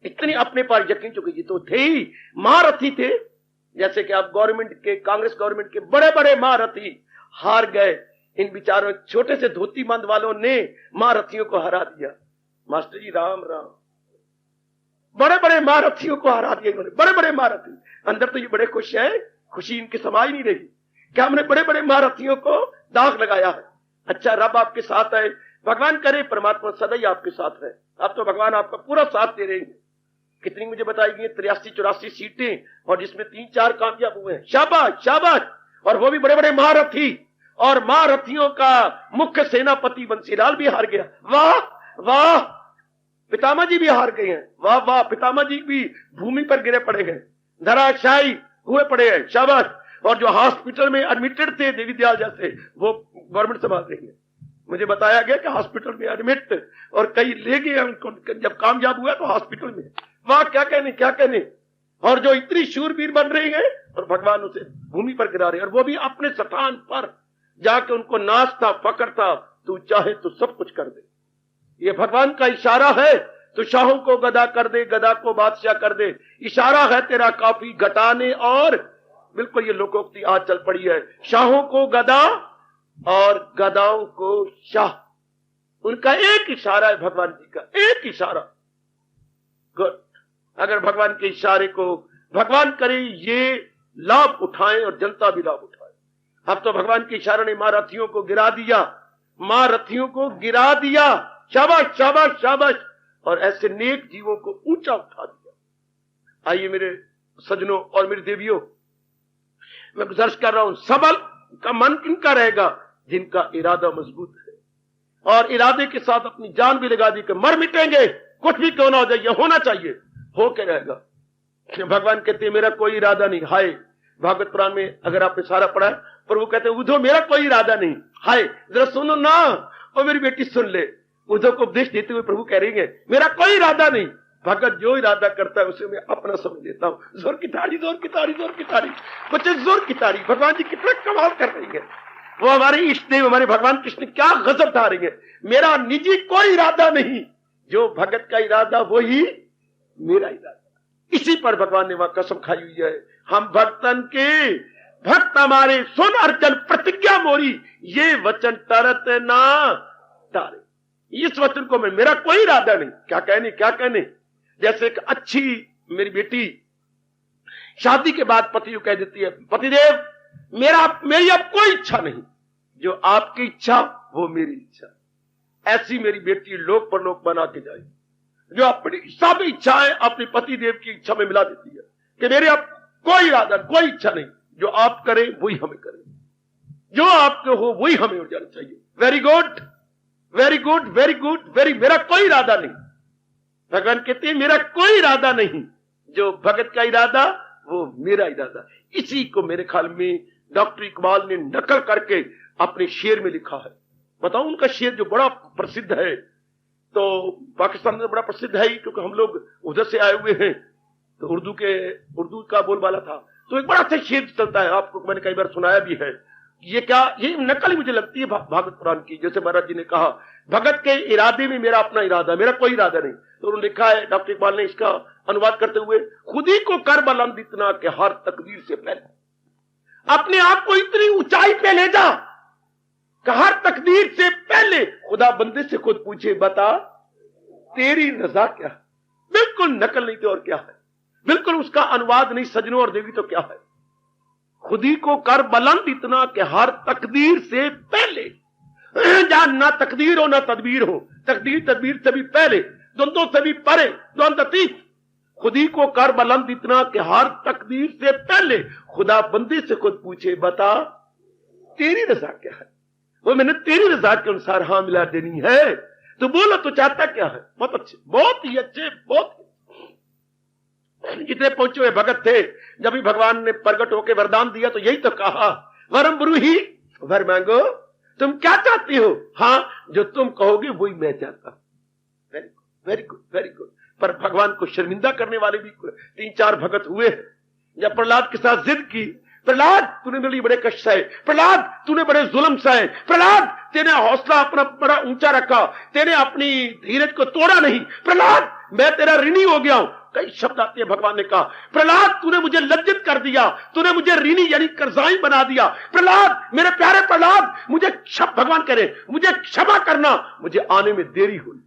C: इतनी अपने पर यकीन चुकी जी तो थे ही, महारथी थे। जैसे कि आप गवर्नमेंट के, कांग्रेस गवर्नमेंट के बड़े बड़े महारथी हार गए, इन बिचारों छोटे से धोती बंद वालों ने महारथियों को हरा दिया। मास्टर जी राम राम, बड़े बड़े महारथियों को हरा दिया इन्होंने, बड़े बड़े महारथी। अंदर तो ये बड़े खुश हैं, खुशी इनकी समाई नहीं रही क्या हमने बड़े बड़े महारथियों को दाग लगाया है। अच्छा, रब आपके साथ है, भगवान करे परमात्मा सदा ही आपके साथ है। अब तो भगवान आपका पूरा साथ दे रहे हैं। कितनी मुझे बताई गई 83-84 सीटें, और जिसमें 3-4 कामयाब हुए हैं। शाबाश शाबाश। और वो भी बड़े बड़े महारथी, और महारथियों का मुख्य सेनापति बंसीलाल भी हार गया। वाह वाह, पितामह जी भी हार गए हैं। वाह वाह, पितामह जी भी भूमि पर गिरे पड़े हैं, धराशायी हुए पड़े हैं। शाबाश। और जो हॉस्पिटल में एडमिटेड थे देवी दयाल जैसे, वो गवर्नमेंट संभाल रही है। मुझे बताया गया कि हॉस्पिटल में एडमिट, और कई ले गए उनको, जब कामयाब हुआ तो हॉस्पिटल में। वाह, क्या कहने क्या कहने। और जो इतनी शूरवीर बन रही है और भगवान उसे भूमि पर गिरा रहे, और वो भी अपने स्थान पर जाके उनको नाज था, फकर था, तू चाहे तो सब कुछ कर दे। ये भगवान का इशारा है। तो शाहों को गदा कर दे, गदा को बादशाह कर दे, इशारा है तेरा काफी घटाने। और बिल्कुल ये लोकोक्ति आज चल पड़ी है, शाहों को गदा और गदाओं को शाह। उनका एक इशारा है, भगवान जी का एक इशारा, गुड। अगर भगवान के इशारे को भगवान करे ये लाभ उठाएं और जनता भी लाभ उठाए। अब तो भगवान के इशारे ने महारथियों को गिरा दिया, महारथियों को गिरा दिया। शाबाश शाबाश शाबाश। और ऐसे नेक जीवों को ऊंचा उठा दिया। आइए मेरे सज्जनों और मेरी देवियों, मैं गुजारिश कर रहा हूं, सबल का मन किनका रहेगा? जिनका इरादा मजबूत है और इरादे के साथ अपनी जान भी लगा दी कि मर मिटेंगे, कुछ भी क्यों ना हो जाए, ये होना चाहिए, हो के रहेगा। भगवान कहते हैं मेरा कोई इरादा नहीं। हाय, भागवत पुराण में अगर आपने सारा पढ़ा है, प्रभु कहते हैं उद्धव मेरा कोई इरादा नहीं। हाय, जरा सुनो ना, और मेरी बेटी सुन ले। उद्धव को उपदेश देते हुए प्रभु कह रही है मेरा कोई इरादा नहीं, भगत जो इरादा करता है उसे मैं अपना समझ लेता हूं। जोर की ताड़ी, जोर की ताड़ी, जोर की ताड़ी, बच्चे जोर की ताड़ी। भगवान जी कितना कमाल कर रही है। वो हमारे इष्ट देव हमारे भगवान कृष्ण क्या गजब ढा रही है। मेरा निजी कोई इरादा नहीं, जो भगत का इरादा वही मेरा इरादा। इसी पर भगवान ने वहां कसम खाई हुई है, हम भक्तन के भक्त हमारे सुन अर्जन प्रतिज्ञा मोरी, ये वचन तरत ना तारे। इस वचन को मैं, मेरा कोई इरादा नहीं। क्या कहने, क्या कहने। जैसे एक अच्छी मेरी बेटी शादी के बाद पति को कह देती है, पतिदेव मेरी अब कोई इच्छा नहीं, जो आपकी इच्छा वो मेरी इच्छा। ऐसी मेरी बेटी लोक परलोक बना के जाए, जो अपनी सब इच्छाएं अपने पति देव की इच्छा में मिला देती है कि मेरे अब कोई इरादा, कोई इच्छा नहीं, जो आप करें वही हमें करें, जो आपके हो वही हमें हो जाना चाहिए। Very good, very good, very good, very. मेरा कोई इरादा नहीं। भगवान कहते हैं मेरा कोई इरादा नहीं, जो भगत का इरादा वो मेरा इरादा। इसी को मेरे ख्याल में डॉक्टर इकबाल ने नकल करके अपने शेर में लिखा है। बताऊं, उनका शेर जो बड़ा प्रसिद्ध है, तो पाकिस्तान में बड़ा प्रसिद्ध है क्योंकि हम लोग उधर से आए हुए हैं, तो उर्दू का बोलबाला था, तो एक बड़ा अच्छा शेर चलता है, आपको मैंने कई बार सुनाया भी है। ये क्या, ये नकल मुझे लगती है भागवत पुराण की। जैसे महाराज जी ने कहा भगत के इरादे में मेरा अपना इरादा, मेरा कोई इरादा नहीं। तो उन्होंने लिखा है, डॉक्टर इकबाल ने इसका अनुवाद करते हुए, खुद ही को कर बुलंद इतना कि हर तकदीर से पहले, अपने आप को इतनी ऊंचाई पे ले जा कि हर तकदीर से पहले खुदा बंदे से खुद पूछे बता तेरी रजा क्या है। बिल्कुल नकल नहीं, तो और क्या है, बिल्कुल उसका अनुवाद नहीं सजनों और देवी। तो क्या है, खुद ही को कर बुलंद इतना कि हर तकदीर से पहले, जहां ना तकदीर हो ना तदबीर हो, तकदीर तदबीर से भी पहले, द्वंद्वों से भी परे, द्वंद्व अतीत, खुद ही को कर बुलंद इतना कि हर तकदीर से पहले खुदा बंदे से खुद पूछे बता तेरी रजा क्या है। वो मैंने तेरी रजा के अनुसार हाँ मिला देनी है, तो बोलो तो चाहता क्या है। बहुत अच्छे, बहुत ही अच्छे, बहुत जितने पहुंचे हुए भगत थे, जब भी भगवान ने प्रकट होकर वरदान दिया तो यही तो कहा, वरम ब्रूहि, वर मांगो, तुम क्या चाहती हो, हाँ जो तुम कहोगे वही मैं चाहता हूं। Very good, very good, very good. पर भगवान को शर्मिंदा करने वाले भी 3-4 भगत हुए हैं। जब प्रहलाद के साथ जिद की, प्रहलाद तूने मेरे लिए बड़े कष्ट सहे, प्रहलाद तूने बड़े जुल्म सहे, प्रहलाद तेने हौसला अपना बड़ा ऊंचा रखा, तेने अपनी धीरज को तोड़ा नहीं, प्रहलाद मैं तेरा ऋणी हो गया हूं। कई शब्द आते हैं, भगवान ने कहा प्रहलाद तूने मुझे लज्जित कर दिया, तूने मुझे ऋणी यानी कर्जाई बना दिया, प्रहलाद मेरे प्यारे प्रहलाद मुझे भगवान कह रहे मुझे क्षमा करना, मुझे आने में देरी हुई।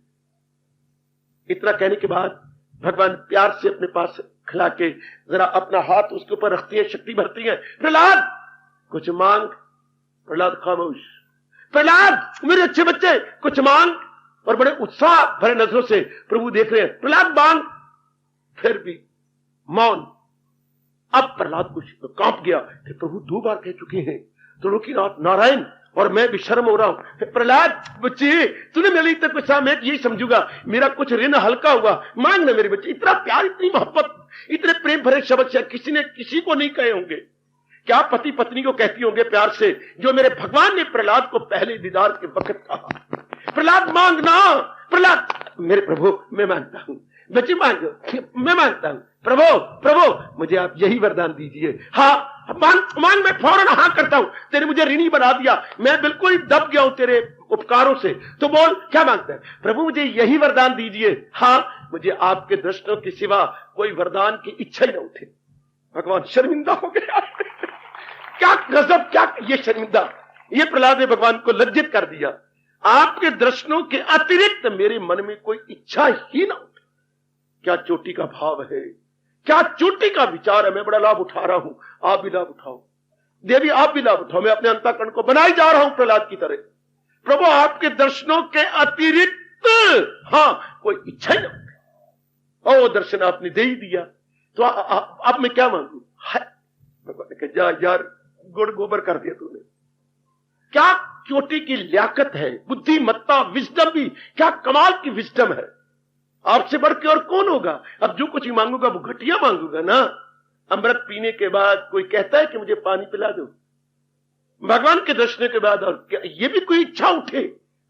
C: इतना कहने के बाद भगवान प्यार से अपने पास खिला के जरा अपना हाथ उसके ऊपर रखती है, शक्ति भरती है, प्रहलाद कुछ मांग। प्रहलाद खामोश, प्रहलाद मेरे अच्छे बच्चे कुछ मांग। और बड़े उत्साह भरे नजरों से प्रभु देख रहे हैं, प्रहलाद मांग। फिर भी मौन। अब प्रहलाद कुछ कांप गया कि प्रभु 2 बार कह चुके हैं, त्रिलोकीनाथ नारायण और मैं भी शर्म हो रहा हूं। प्रहलाद बच्चे तूने मेरे लिए तक कुछ, मैं यही समझूंगा मेरा कुछ ऋण हल्का हुआ, मांग ना मेरे बच्चे। इतना प्यार, इतनी मोहब्बत, इतने प्रेम भरे शब्द शायद किसी ने किसी को नहीं कहे होंगे। क्या पति पत्नी को कहती होंगे प्यार से, जो मेरे भगवान ने प्रहलाद को पहले दीदार के वक्त कहा, प्रहलाद मांगना, प्रहलाद मेरे प्रभु मैं मांगता हूं, बच्चे मांगो, मैं मांगता हूं, प्रभु प्रभु मुझे आप यही वरदान दीजिए। हाँ मांग, मैं फौरन हाँ करता हूं, तेरे मुझे ऋणी बना दिया, मैं बिल्कुल दब गया हूं तेरे उपकारों से, तो बोल क्या मांगता है। प्रभु मुझे यही वरदान दीजिए, हाँ मुझे आपके दर्शनों के सिवा कोई वरदान की इच्छा ही न उठे। भगवान शर्मिंदा हो गया। क्या गजब, क्या ये शर्मिंदा, ये प्रहलाद ने भगवान को लज्जित कर दिया। आपके दर्शनों के अतिरिक्त मेरे मन में कोई इच्छा ही ना उठे। क्या चोटी का भाव है, क्या चोटी का विचार है। मैं बड़ा लाभ उठा रहा हूं, आप भी लाभ उठाओ, देवी आप भी लाभ उठाओ। मैं अपने अंतःकरण को बनाई जा रहा हूं प्रहलाद की तरह। प्रभु आपके दर्शनों के अतिरिक्त कोई इच्छा ही ना उठे। वो दर्शन आपने दे ही दिया, तो अब मैं क्या मांगू? भगवान ने कहा, जा यार, गुड़ गोबर कर दिया तूने। क्या चोटी की लियाकत है, बुद्धिमत्ता, विजडम भी क्या कमाल की विजडम है। आपसे बढ़ के और कौन होगा? अब जो कुछ ही मांगूंगा वो घटिया मांगूंगा ना। अमृत पीने के बाद कोई कहता है कि मुझे पानी पिला दो। भगवान के दर्शन के बाद और ये भी कोई इच्छा उठे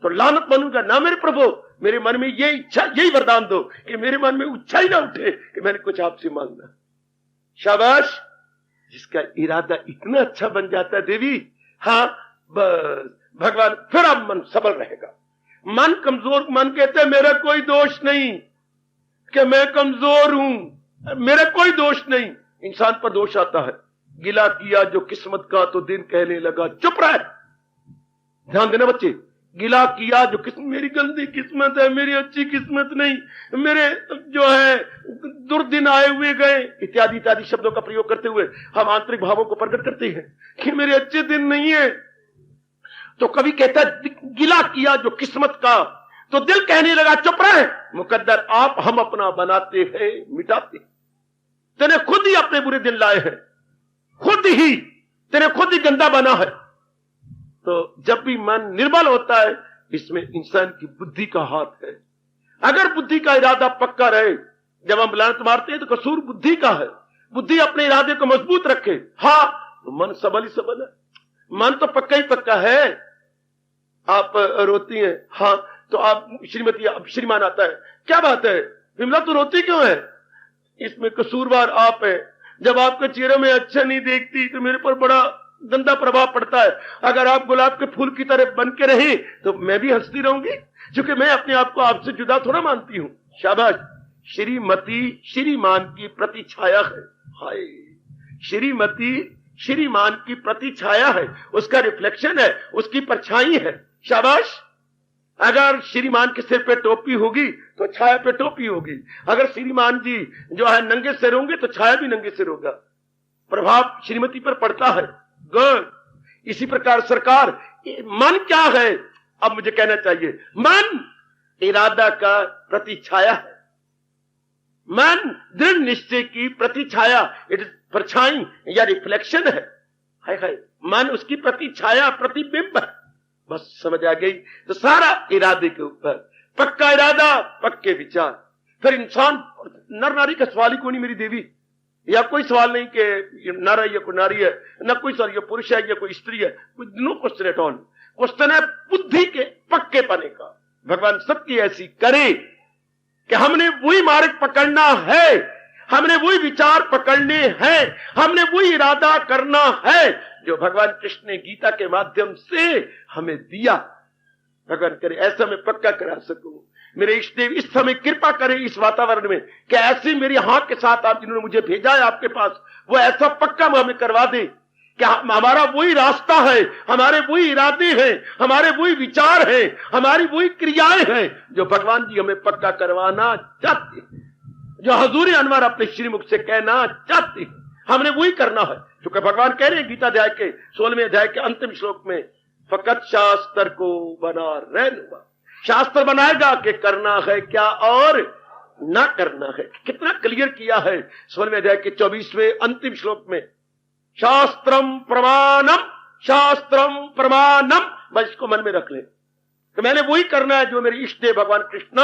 C: तो लानत बनूंगा ना। मेरे प्रभु, मेरे मन में ये इच्छा, यही वरदान दो कि मेरे मन में इच्छा ही ना उठे कि मैंने कुछ आपसे मांगना। शाबाश, जिसका इरादा इतना अच्छा बन जाता है देवी, हाँ बस भगवान, फिर अब मन सबल रहेगा। मन कमजोर मन कहते हैं मेरा कोई दोष नहीं कि मैं कमजोर हूं, मेरा कोई दोष नहीं। इंसान पर दोष आता है। गिला किया जो किस्मत का तो दिन कहने लगा चुप रह। ध्यान देना बच्चे, गिला किया जो किस्मत, मेरी गंदी किस्मत है, मेरी अच्छी किस्मत नहीं, मेरे जो है दुर्दिन आए हुए गए, इत्यादि इत्यादि शब्दों का प्रयोग करते हुए हम आंतरिक भावों को प्रकट करते हैं कि मेरे अच्छे दिन नहीं है। तो कभी कहता है गिला किया जो किस्मत का तो दिल कहने लगा चुप रहे। मुकद्दर आप हम अपना बनाते हैं मिटाते। तेने खुद ही अपने बुरे दिन लाए हैं, खुद ही तेने खुद ही गंदा बना है। तो जब भी मन निर्बल होता है, इसमें इंसान की बुद्धि का हाथ है। अगर बुद्धि का इरादा पक्का रहे, जब हम लानत मारते हैं तो कसूर बुद्धि का है। बुद्धि अपने इरादे को मजबूत रखे, हाँ तो मन सबल ही सबल है। मन तो पक्का ही पक्का है। आप रोती हैं, हाँ तो आप श्रीमती, अब श्रीमान आता है, क्या बात है विमला तू रोती क्यों है? इसमें कसूरवार आप है। जब आपके चेहरे में अच्छा नहीं देखती तो मेरे पर बड़ा गंदा प्रभाव पड़ता है। अगर आप गुलाब के फूल की तरह बन के रहे तो मैं भी हंसती रहूंगी, क्योंकि मैं अपने आप को आपसे जुदा थोड़ा मानती हूं। शाबाश, श्रीमती श्रीमान की प्रतिछाया है। हाय, श्रीमती श्रीमान की प्रतिछाया है, उसका रिफ्लेक्शन है, उसकी परछाई है। शाबाश, अगर श्रीमान के सिर पे टोपी होगी तो छाया पे टोपी होगी। अगर श्रीमान जी जो है नंगे सिर होंगे तो छाया भी नंगे सिर होगा। प्रभाव श्रीमती पर पड़ता है। गुड। इसी प्रकार सरकार, मन क्या है? अब मुझे कहना चाहिए, मन इरादा का प्रतिछाया है। मन दृढ़ निश्चय की प्रतिछाया, इट इज परछाई या रिफ्लेक्शन है। हाय हाय, मन उसकी प्रतिछाया, प्रतिबिंब है। बस समझ आ गई। तो सारा इरादे के ऊपर, पक्का इरादा, पक्के विचार। फिर इंसान, नर नारी का सवाल ही कोई नहीं मेरी देवी, या कोई सवाल नहीं कि नर है या कोई नारी है, न कोई सवाल ये पुरुष है या कोई स्त्री है, no question at all. Question है बुद्धि के पक्के पने का। भगवान सबकी ऐसी करे कि हमने वही मार्ग पकड़ना है, हमने वही विचार पकड़ने हैं, हमने वही इरादा करना है जो भगवान कृष्ण ने गीता के माध्यम से हमें दिया। भगवान करे ऐसा मैं पक्का करा सकूं। मेरे इष्ट देव इस समय कृपा करें इस वातावरण में कि ऐसी मेरी हाथ के साथ आप जिन्होंने मुझे भेजा है आपके पास, वो ऐसा पक्का हमें करवा दे कि हमारा वही रास्ता है, हमारे वही इरादे हैं, हमारे वही विचार हैं, हमारी वही क्रियाएं हैं जो भगवान जी हमें पक्का करवाना चाहते हैं, जो हजूर अनवर अपने श्रीमुख से कहना चाहते हैं। हमने वही करना है, क्योंकि भगवान कह रहे हैं गीता अध्याय के 16वें अध्याय के अंतिम श्लोक में, फकत शास्त्र को बना रहनुमा। शास्त्र बनाएगा कि करना है क्या और ना करना है। कितना क्लियर किया है 16वें अध्याय के 24वें अंतिम श्लोक में, शास्त्रम प्रमाणम, शास्त्रम प्रमाणम। बस इसको मन में रख ले कि मैंने वही करना है जो मेरे इष्ट देव भगवान कृष्ण,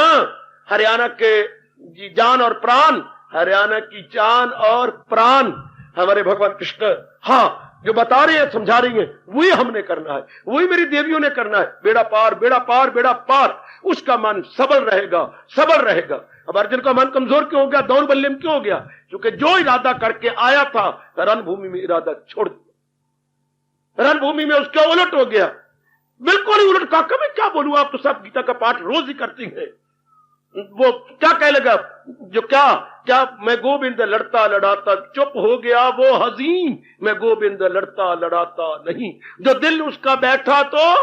C: हरियाणा के जान और प्राण, हरियाणा की जान और प्राण हमारे भगवान कृष्ण, हाँ जो बता रहे हैं, समझा रही हैं, वही हमने करना है, वही मेरी देवियों ने करना है। बेड़ा पार, बेड़ा पार, बेड़ा पार। उसका मन सबल रहेगा, सबल रहेगा। अब अर्जुन का मन कमजोर क्यों हो गया, दौर्बल्य क्यों हो गया? क्योंकि जो इरादा करके आया था रणभूमि में इरादा छोड़ दिया, रणभूमि में उसका उलट हो गया, बिल्कुल ही उलट। काका मैं क्या बोलूं, आप तो सब गीता का पाठ रोज ही करती हैं। वो क्या कह लगा, जो क्या क्या मैं गोविंद लड़ता लड़ाता, चुप हो गया वो हजीन, मैं गोविंद लड़ता लड़ाता नहीं। जो दिल उसका बैठा तो,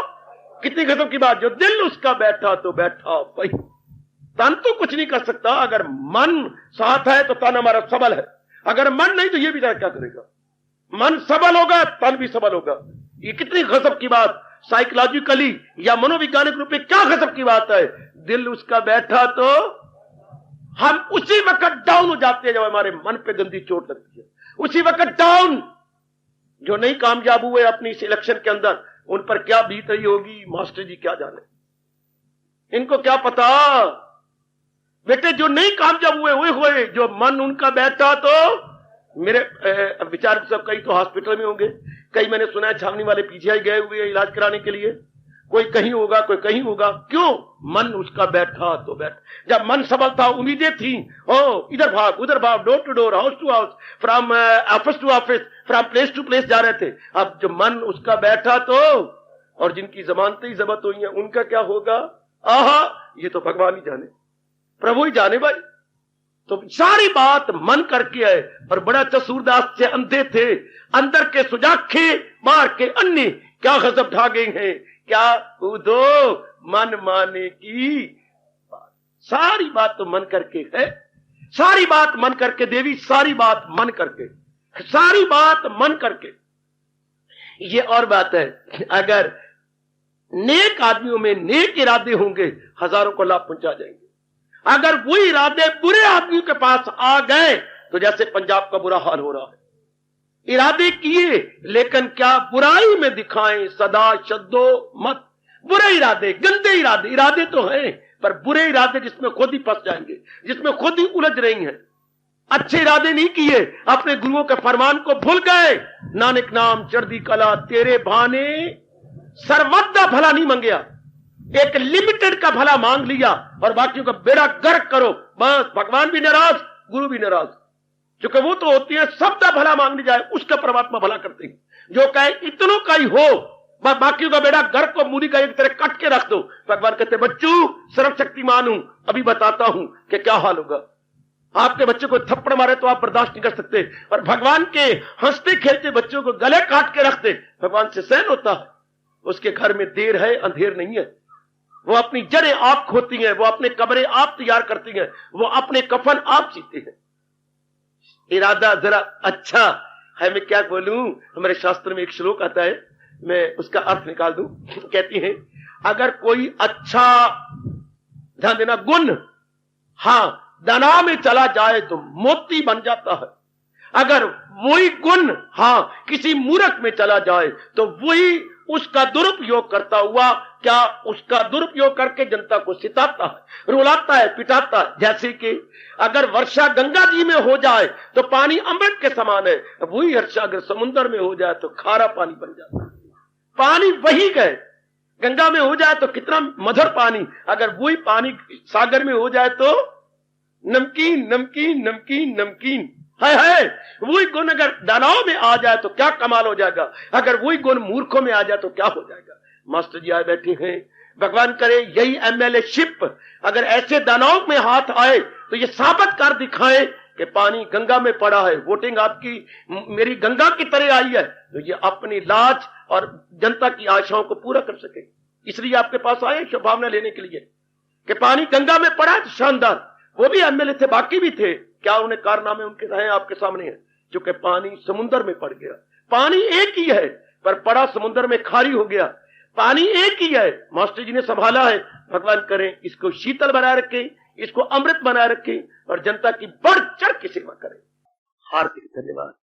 C: कितनी गजब की बात, जो दिल उसका बैठा तो बैठा वही। तन तो कुछ नहीं कर सकता। अगर मन साथ है तो तन हमारा सबल है, अगर मन नहीं तो ये बेचारा क्या करेगा। मन सबल होगा तन भी सबल होगा। ये कितनी गजब की बात, साइकोलॉजिकली या मनोवैज्ञानिक रूप में क्या गजब की बात है। दिल उसका बैठा तो हम उसी वक्त डाउन हो जाते हैं जब हमारे मन पे गंदी चोट लगती है, उसी वक्त डाउन। जो नहीं कामयाब हुए अपनी इस इलेक्शन के अंदर, उन पर क्या बीत रही होगी मास्टर जी क्या जाने, इनको क्या पता। बेटे जो नहीं कामयाब हुए जो मन उनका बैठा, तो मेरे विचार सब कई तो हॉस्पिटल में होंगे, कई मैंने सुना है छावनी वाले पीछे गए हुए हैं इलाज कराने के लिए, कोई कहीं होगा कोई कहीं होगा। क्यों? मन उसका बैठा तो बैठ। जब मन सबल था, उम्मीदें थी, ओ इधर भाग उधर भाग, door to door, house to house, from office to office, from place to place जा रहे थे। अब जो मन उसका बैठा तो, और जिनकी जमानतें ही जब्त हुई हैं उनका क्या होगा? आहा, ये तो भगवान ही जाने, प्रभु ही जाने भाई। तो सारी बात मन करके है। और बड़ा अच्छा सूरदास से अंधे थे, अंदर के सुजाखे मार के अन्य, क्या गजब ढा गए हैं, क्या दो मन माने की बात। सारी बात तो मन करके है, सारी बात मन करके देवी, सारी बात मन करके, सारी बात मन करके। ये और बात है, अगर नेक आदमियों में नेक इरादे होंगे हजारों को लाभ पहुंचा जाएंगे। अगर वो इरादे बुरे आदमियों के पास आ गए तो जैसे पंजाब का बुरा हाल हो रहा है। इरादे किए लेकिन क्या बुराई में दिखाएं सदा शद्दो मत। बुरे इरादे, गंदे इरादे, इरादे तो हैं पर बुरे इरादे जिसमें खुद ही फंस जाएंगे, जिसमें खुद ही उलझ रही हैं। अच्छे इरादे नहीं किए, अपने गुरुओं के फरमान को भूल गए। नानक नाम चढ़दी कला तेरे भाने, सर्वदा भला नहीं मंगया, एक लिमिटेड का भला मांग लिया और बाकियों का बेड़ा गर्क करो। बस भगवान भी नाराज, गुरु भी नाराज, क्योंकि वो तो होती है सबका भला मांगने जाए उसका परमात्मा भला करते हैं। जो कहे इतनों का ही हो, बाकियों का बेड़ा गर्क को मूली का एक तरह कट के रख दो। भगवान कहते बच्चों सर्वशक्तिमान हूं, अभी बताता हूं कि क्या हाल होगा। आपके बच्चे को थप्पड़ मारे तो आप बर्दाश्त नहीं कर सकते, और भगवान के हंसते खेलते बच्चों को गले काट के रखते, भगवान से सहन होता है। उसके घर में देर है अंधेर नहीं है। वो अपनी जड़ें आप खोती हैं, वो अपने कब्रें आप तैयार करती हैं, वो अपने कफन आप सीते हैं। इरादा जरा अच्छा है। मैं क्या बोलूं, हमारे शास्त्र में एक श्लोक आता है, मैं उसका अर्थ निकाल दूं। कहती हैं अगर कोई अच्छा, ध्यान देना, गुण हां दाना में चला जाए तो मोती बन जाता है। अगर वही गुण हां किसी मूर्ख में चला जाए तो वही उसका दुरुपयोग करता हुआ, क्या उसका दुरुपयोग करके जनता को सिताता है, रुलाता है, पिटाता है। जैसे कि अगर वर्षा गंगा जी में हो जाए तो पानी अमृत के समान है, वही वर्षा अगर समुद्र में हो जाए तो खारा पानी बन जाता है। पानी वही गए, गंगा में हो जाए तो कितना मधुर पानी, अगर वही पानी सागर में हो जाए तो नमकीन नमकीन नमकीन नमकीन है। वही गुण अगर दानव में आ जाए तो क्या कमाल हो जाएगा, अगर वही गुण मूर्खों में आ जाए तो क्या हो जाएगा। मास्टर जी आए बैठे हैं, भगवान करे यही एमएलए शिप अगर ऐसे दानव में हाथ आए तो ये साबित कर दिखाए कि पानी गंगा में पड़ा है, वोटिंग आपकी मेरी गंगा की तरह आई है, तो ये अपनी लाज और जनता की आशाओं को पूरा कर सके। इसलिए आपके पास आए शुभकामना लेने के लिए कि पानी गंगा में पड़ा है। तो शानदार, वो भी एमएलए थे, बाकी भी थे, क्या उन्हें कारनामे उनके रहे आपके सामने है। क्योंकि पानी समुद्र में पड़ गया, पानी एक ही है पर पड़ा समुद्र में खारी हो गया। पानी एक ही है, मास्टर जी ने संभाला है। भगवान करें इसको शीतल बनाए रखें, इसको अमृत बनाए रखें और जनता की बढ़ चढ़ की सेवा करें। हार्दिक धन्यवाद।